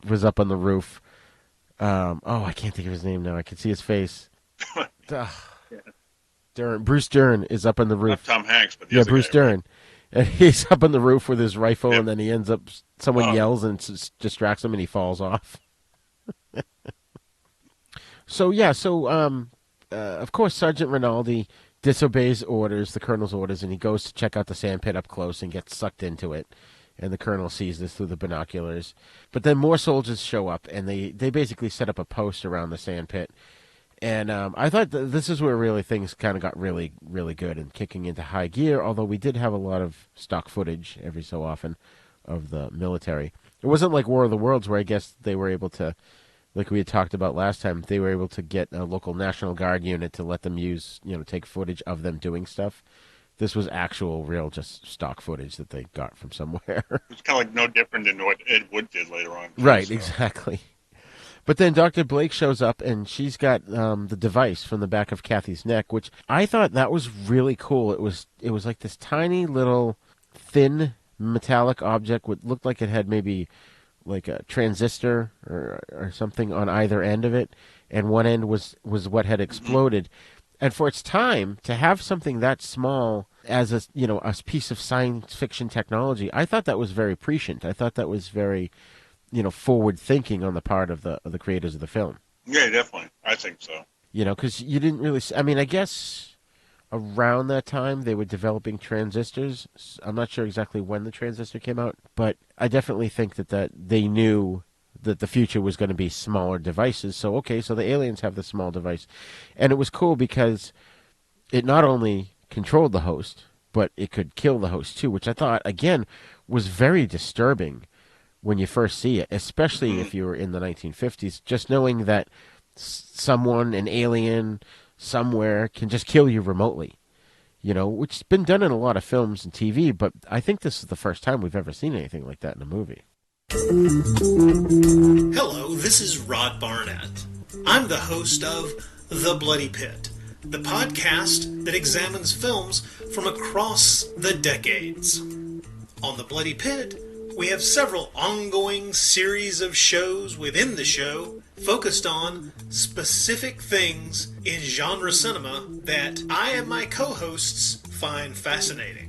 was up on the roof. I can't think of his name now. I can see his face. Bruce Dern is up on the roof. Not Tom Hanks, but Bruce Dern. And he's up on the roof with his rifle, and then he ends up, someone yells and distracts him, and he falls off. Of course, Sergeant Rinaldi disobeys orders, the colonel's orders, and he goes to check out the sandpit up close and gets sucked into it. And the colonel sees this through the binoculars. But then more soldiers show up, and they basically set up a post around the sandpit. And I thought this is where really things kind of got really, really good and kicking into high gear, although we did have a lot of stock footage every so often of the military. It wasn't like War of the Worlds, where I guess they were able to, like we had talked about last time, they were able to get a local National Guard unit to let them use, take footage of them doing stuff. This was actual, real, just stock footage that they got from somewhere. It's kind of like no different than what Ed Wood did later on. Right, so. Exactly. But then Dr. Blake shows up, and she's got the device from the back of Kathy's neck, which I thought that was really cool. It was like this tiny little thin metallic object, what looked like it had maybe like a transistor or something on either end of it, and one end was what had exploded. And for its time, to have something that small as a piece of science fiction technology, I thought that was very prescient. I thought that was very, forward thinking on the part of the creators of the film. Yeah, definitely. I think so. Because you didn't really. I mean, I guess around that time they were developing transistors. I'm not sure exactly when the transistor came out, but I definitely think that they knew that the future was going to be smaller devices. So the aliens have the small device. And it was cool because it not only controlled the host, but it could kill the host too, which I thought, again, was very disturbing when you first see it, especially if you were in the 1950s, just knowing that someone, an alien, somewhere, can just kill you remotely. Which has been done in a lot of films and TV, but I think this is the first time we've ever seen anything like that in a movie. Hello, this is Rod Barnett. I'm the host of The Bloody Pit, the podcast that examines films from across the decades. On The Bloody Pit, we have several ongoing series of shows within the show focused on specific things in genre cinema that I and my co-hosts find fascinating.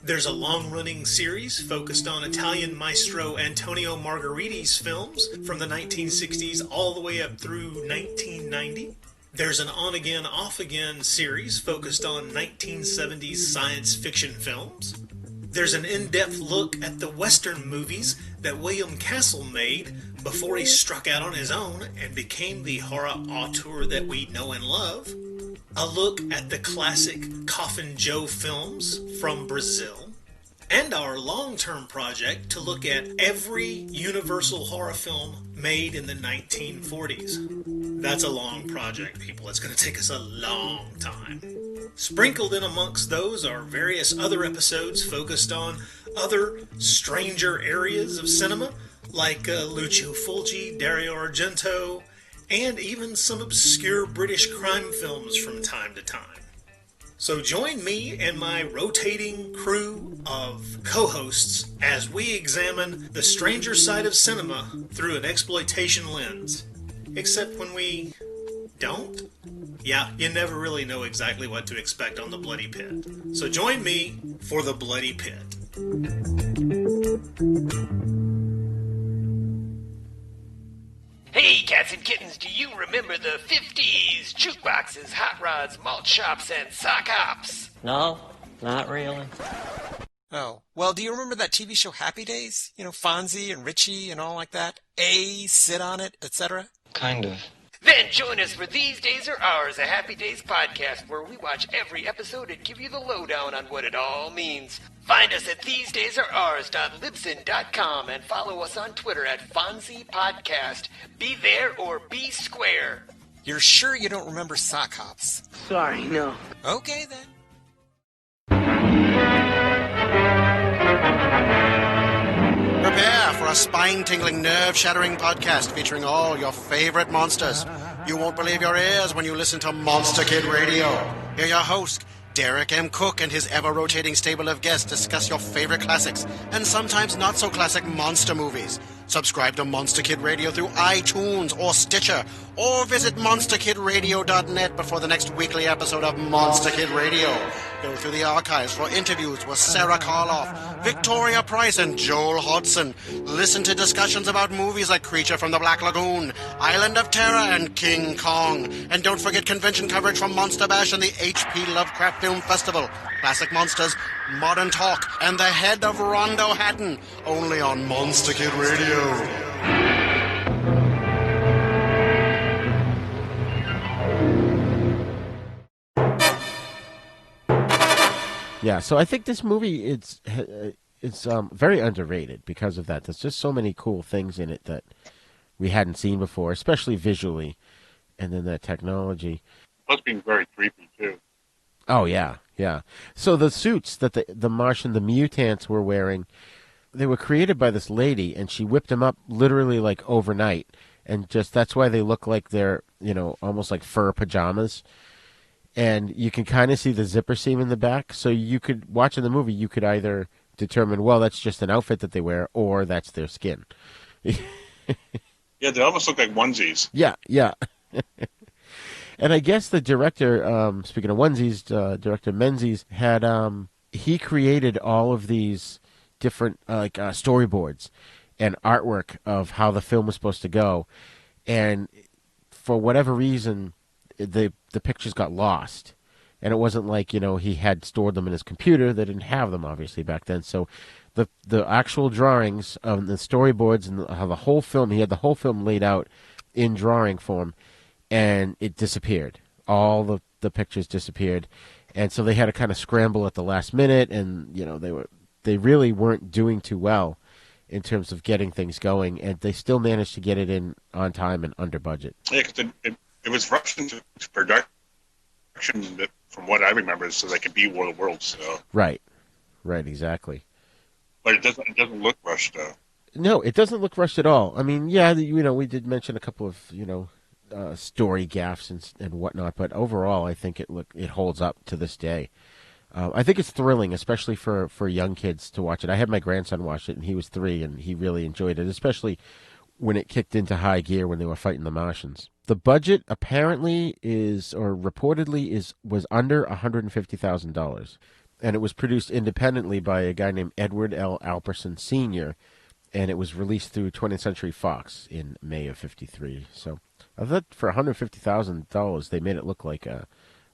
There's a long-running series focused on Italian maestro Antonio Margheriti's films from the 1960s all the way up through 1990. There's an on-again, off-again series focused on 1970s science fiction films. There's an in-depth look at the Western movies that William Castle made before he struck out on his own and became the horror auteur that we know and love. A look at the classic Coffin Joe films from Brazil. And our long-term project to look at every Universal horror film made in the 1940s. That's a long project, people. It's going to take us a long time. Sprinkled in amongst those are various other episodes focused on other stranger areas of cinema, like Lucio Fulci, Dario Argento, and even some obscure British crime films from time to time. So join me and my rotating crew of co-hosts as we examine the stranger side of cinema through an exploitation lens. Except when we don't? Yeah, you never really know exactly what to expect on The Bloody Pit. So join me for The Bloody Pit. Hey, cats and kittens, do you remember the 50s? Jukeboxes, hot rods, malt shops, and sock hops? No, not really. Oh, well, do you remember that TV show Happy Days? Fonzie and Richie and all like that? Sit on it, etc.? Kind of. Then join us for These Days Are Ours, a Happy Days podcast where we watch every episode and give you the lowdown on what it all means. Find us at thesedaysareours.libsyn.com and follow us on Twitter at Fonzie Podcast. Be there or be square. You're sure you don't remember sock hops? Sorry, no. Okay, then. Prepare for a spine-tingling, nerve-shattering podcast featuring all your favorite monsters. You won't believe your ears when you listen to Monster Kid Radio. Hear your host, Derek M. Cook, and his ever-rotating stable of guests discuss your favorite classics and sometimes not-so-classic monster movies. Subscribe to Monster Kid Radio through iTunes or Stitcher, or visit monsterkidradio.net before the next weekly episode of Monster Kid Radio. Go through the archives for interviews with Sarah Karloff, Victoria Price, and Joel Hodgson. Listen to discussions about movies like Creature from the Black Lagoon, Island of Terror, and King Kong. And don't forget convention coverage from Monster Bash and the H.P. Lovecraft Film Festival. Classic Monsters, Modern Talk, and the Head of Rondo Hatton. Only on Monster Kid Radio. Yeah, so I think this movie, it's very underrated because of that. There's just so many cool things in it that we hadn't seen before, especially visually, and then that technology. Plus being very creepy, too. Oh, yeah, yeah. So the suits that the Martian, the mutants were wearing, they were created by this lady, and she whipped them up literally like overnight. And just that's why they look like they're, almost like fur pajamas. And you can kind of see the zipper seam in the back. So you could, watching the movie, you could either determine, well, that's just an outfit that they wear, or that's their skin. Yeah, they almost look like onesies. Yeah, yeah. And I guess the director, speaking of onesies, director Menzies, had he created all of these different storyboards and artwork of how the film was supposed to go, and for whatever reason, the pictures got lost, and it wasn't like he had stored them in his computer. They didn't have them obviously back then, so the actual drawings of the storyboards and how the whole film, he had the whole film laid out in drawing form. And it disappeared. All the pictures disappeared, and so they had to kind of scramble at the last minute. And they really weren't doing too well in terms of getting things going, and they still managed to get it in on time and under budget. Yeah, because it was rushed into production, from what I remember, so they could be War of the Worlds. So. Right, exactly. But it doesn't look rushed though. No, it doesn't look rushed at all. I mean, yeah, we did mention a couple of story gaffes and whatnot, but overall, I think it holds up to this day. I think it's thrilling, especially for young kids to watch it. I had my grandson watch it, and he was 3, and he really enjoyed it, especially when it kicked into high gear when they were fighting the Martians. The budget apparently reportedly was under $150,000, and it was produced independently by a guy named Edward L. Alperson Sr., and it was released through 20th Century Fox in May of '53. So I thought for $150,000 they made it look like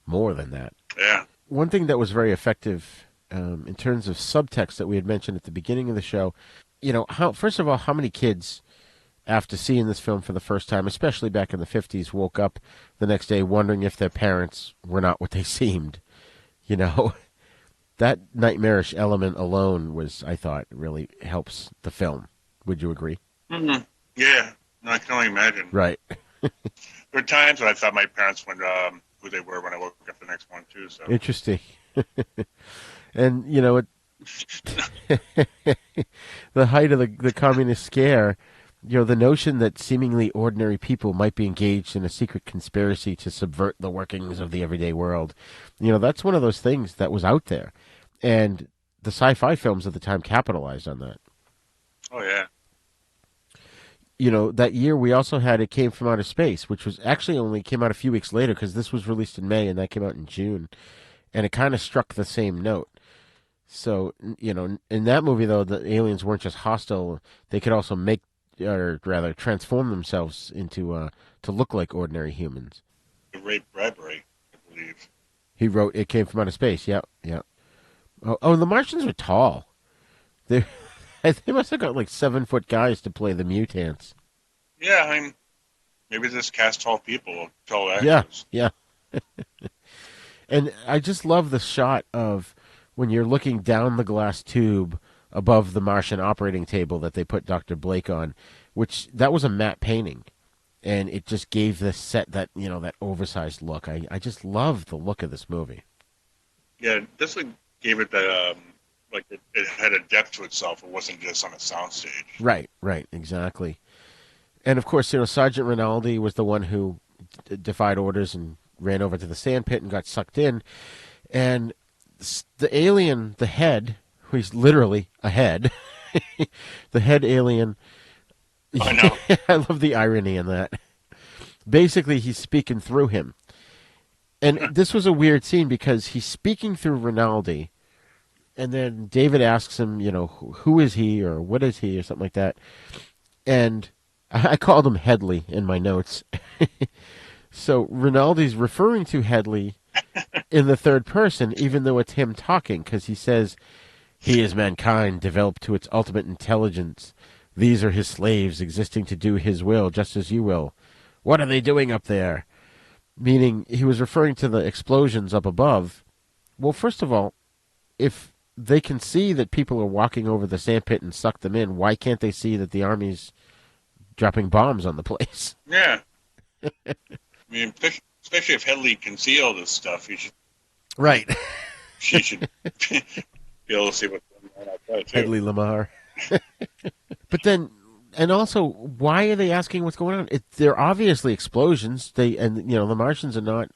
more than that. Yeah. One thing that was very effective in terms of subtext that we had mentioned at the beginning of the show, first of all, how many kids, after seeing this film for the first time, especially back in the 50s, woke up the next day wondering if their parents were not what they seemed? That nightmarish element alone I thought, really helps the film. Would you agree? Mm-hmm. Yeah. No, I can only imagine. Right. There were times when I thought my parents were who they were when I woke up the next one, too. So. Interesting. And, the height of the communist scare, the notion that seemingly ordinary people might be engaged in a secret conspiracy to subvert the workings of the everyday world, that's one of those things that was out there. And the sci-fi films at the time capitalized on that. Oh, yeah. That year we also had It Came From Outer Space, which was actually only came out a few weeks later because this was released in May and that came out in June. And it kind of struck the same note. So, in that movie, though, the aliens weren't just hostile. They could also transform themselves into to look like ordinary humans. Ray Bradbury, I believe. He wrote It Came From Outer Space, yeah. Oh, and the Martians are tall. They must have got like 7-foot guys to play the mutants. Yeah, maybe just cast tall people, tall actors. Yeah. And I just love the shot of when you're looking down the glass tube above the Martian operating table that they put Dr. Blake on, which that was a matte painting. And it just gave this set that, that oversized look. I just love the look of this movie. Yeah, this gave it that, it had a depth to itself. It wasn't just on a soundstage. Right, exactly. And of course, Sergeant Rinaldi was the one who defied orders and ran over to the sandpit and got sucked in. And the alien, the head, who's literally a head, the head alien. I know. I love the irony in that. Basically, he's speaking through him. And this was a weird scene because he's speaking through Rinaldi, and then David asks him, who is he or what is he or something like that. And I called him Headley in my notes. So Rinaldi's referring to Headley in the third person, even though it's him talking, because he says, he is mankind developed to its ultimate intelligence. These are his slaves existing to do his will, just as you will. What are they doing up there? Meaning he was referring to the explosions up above. Well, first of all, if they can see that people are walking over the sandpit and suck them in. Why can't they see that the army's dropping bombs on the place? Yeah. I mean, especially if Headley can see all this stuff, he should. Right. She should be able to see what's going on outside, too. Headley Lamar. But then, and also, why are they asking what's going on? They're obviously explosions. The Martians are not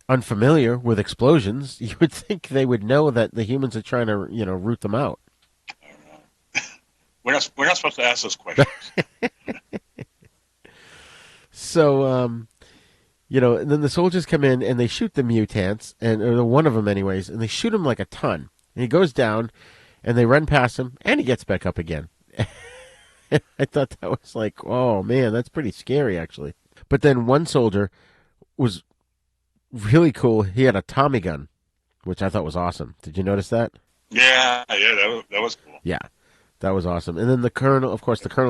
unfamiliar with explosions. You would think they would know that the humans are trying to, root them out. I don't know. We're not supposed to ask those questions. So, and then the soldiers come in and they shoot the mutants, or one of them anyways, and they shoot him like a ton. And he goes down, and they run past him, and he gets back up again. I thought that was like, oh man, that's pretty scary actually. But then one soldier was really cool. He had a Tommy gun, which I thought was awesome. Did you notice that? Yeah, that was cool. Yeah, that was awesome. And then the colonel's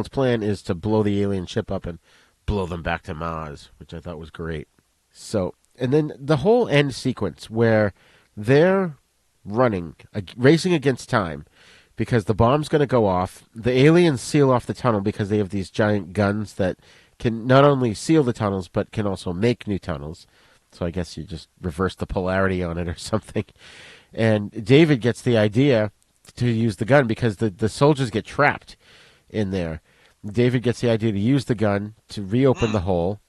plan is to blow the alien ship up and blow them back to Mars, which I thought was great. So, and then the whole end sequence where they're racing against time because the bomb's going to go off. The aliens seal off the tunnel because they have these giant guns that can not only seal the tunnels but can also make new tunnels. So I guess you just reverse the polarity on it or something. And David gets the idea to use the gun because the soldiers get trapped in there. David gets the idea to use the gun to reopen the hole.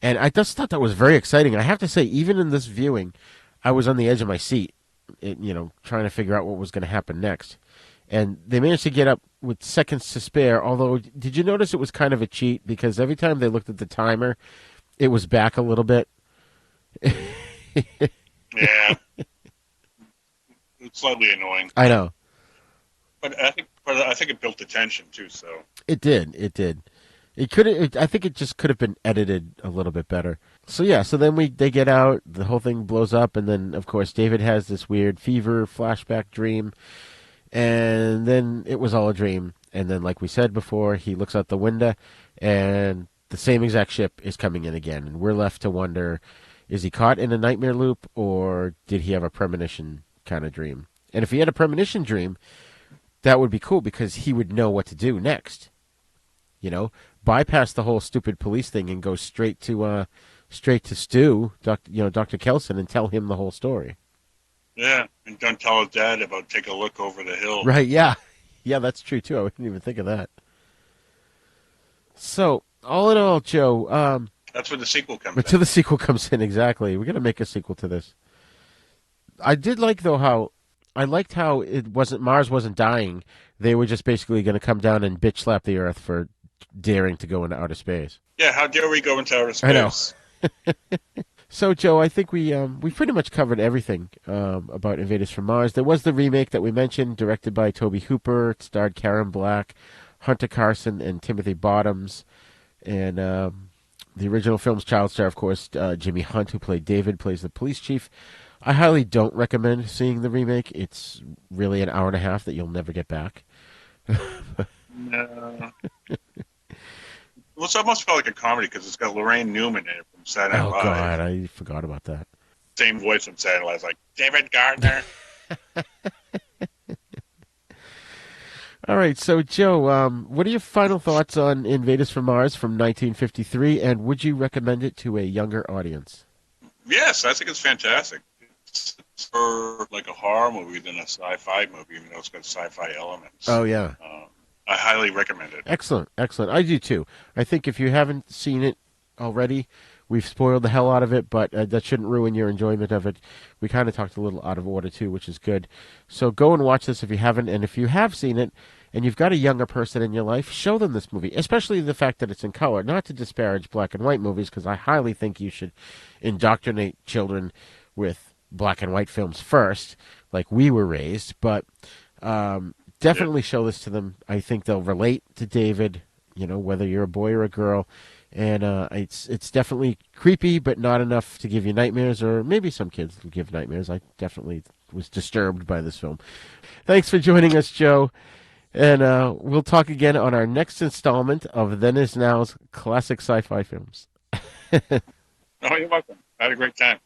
And I just thought that was very exciting. I have to say, even in this viewing, I was on the edge of my seat, trying to figure out what was going to happen next. And they managed to get up with seconds to spare, although, did you notice it was kind of a cheat? Because every time they looked at the timer, it was back a little bit. Yeah. It's slightly annoying. I know. But I think it built the tension, too, so. It did. I think it just could have been edited a little bit better. So yeah, so then they get out, the whole thing blows up, and then of course David has this weird fever flashback dream, and then it was all a dream. And then, like we said before, he looks out the window, and the same exact ship is coming in again, and we're left to wonder: is he caught in a nightmare loop, or did he have a premonition kind of dream? And if he had a premonition dream, that would be cool because he would know what to do next. Bypass the whole stupid police thing and go straight to Stu, Dr. Kelson, and tell him the whole story. Yeah, and don't tell his dad about take a look over the hill. Right, yeah. Yeah, that's true, too. I wouldn't even think of that. So, all in all, Joe... that's where the sequel comes in. Until the sequel comes in, exactly. We're going to make a sequel to this. I did like, though, how Mars wasn't dying. They were just basically going to come down and bitch slap the Earth for daring to go into outer space. Yeah, how dare we go into outer space? I know. So, Joe, I think we pretty much covered everything about Invaders from Mars. There was the remake that we mentioned, directed by Tobe Hooper. It starred Karen Black, Hunter Carson, and Timothy Bottoms. And the original film's child star, of course, Jimmy Hunt, who played David, plays the police chief. I highly don't recommend seeing the remake. It's really an hour and a half that you'll never get back. No. Well, it's almost felt like a comedy because it's got Lorraine Newman in it from Saturday Night Live. Oh, God, I forgot about that. Same voice from Saturday Night Live, like, David Gardner. All right, so, Joe, what are your final thoughts on Invaders from Mars from 1953, and would you recommend it to a younger audience? Yes, I think it's fantastic. It's for like a horror movie than a sci-fi movie, even though it's got sci-fi elements. Oh, yeah. I highly recommend it. Excellent, excellent. I do, too. I think if you haven't seen it already, we've spoiled the hell out of it, but that shouldn't ruin your enjoyment of it. We kind of talked a little out of order, too, which is good. So go and watch this if you haven't, and if you have seen it, and you've got a younger person in your life, show them this movie, especially the fact that it's in color. Not to disparage black and white movies, because I highly think you should indoctrinate children with black and white films first, like we were raised, but definitely show this to them. I think they'll relate to David, whether you're a boy or a girl, and it's definitely creepy, but not enough to give you nightmares, or maybe some kids will give nightmares. I definitely was disturbed by this film. Thanks for joining us, Joe, and we'll talk again on our next installment of Then Is Now's Classic Sci-Fi Films. Oh, you're welcome. I had a great time.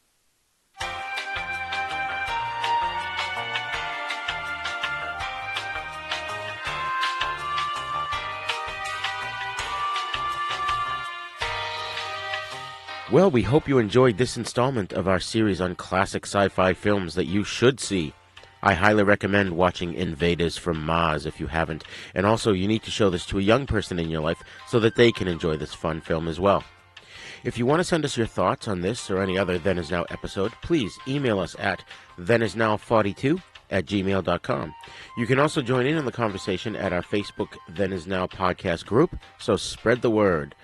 Well, we hope you enjoyed this installment of our series on classic sci-fi films that you should see. I highly recommend watching Invaders from Mars if you haven't, and also you need to show this to a young person in your life so that they can enjoy this fun film as well. If you want to send us your thoughts on this or any other Then Is Now episode, please email us at thenisnow42@gmail.com. You can also join in on the conversation at our Facebook Then Is Now podcast group, so spread the word.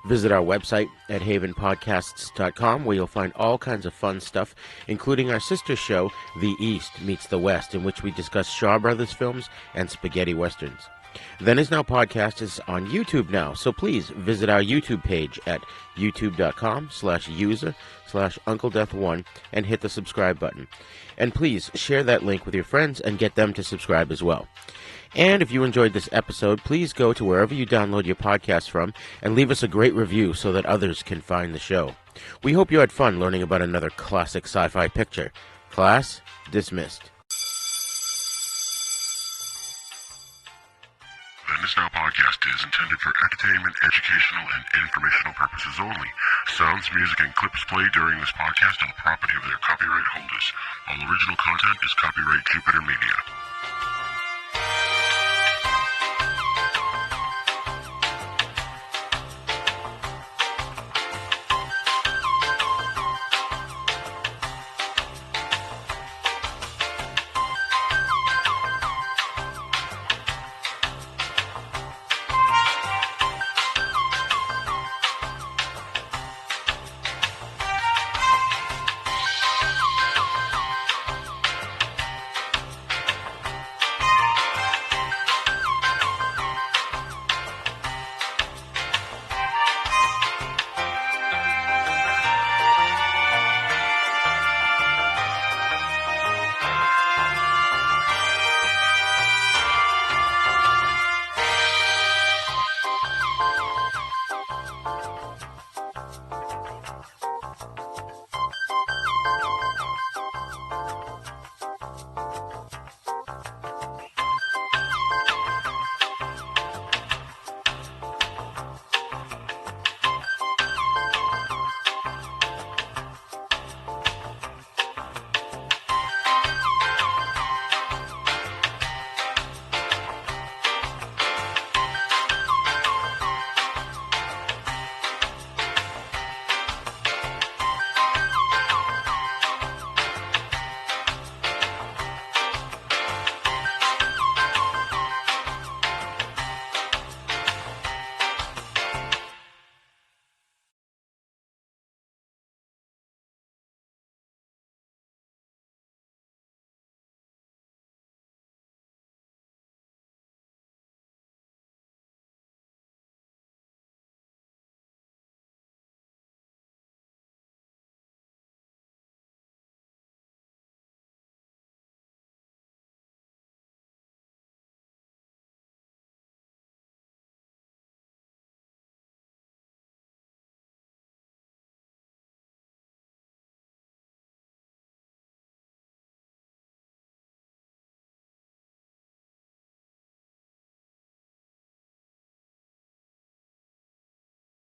Visit our website at havenpodcasts.com, where you'll find all kinds of fun stuff, including our sister show, The East Meets the West, in which we discuss Shaw Brothers films and spaghetti westerns. Then Is Now podcast is on YouTube now, so please visit our YouTube page at youtube.com/user/UncleDeath1 and hit the subscribe button. And please share that link with your friends and get them to subscribe as well. And if you enjoyed this episode, please go to wherever you download your podcast from and leave us a great review so that others can find the show. We hope you had fun learning about another classic sci-fi picture. Class dismissed. The Then Is Now podcast is intended for entertainment, educational, and informational purposes only. Sounds, music, and clips played during this podcast are the property of their copyright holders. All original content is copyright Jupiter Media.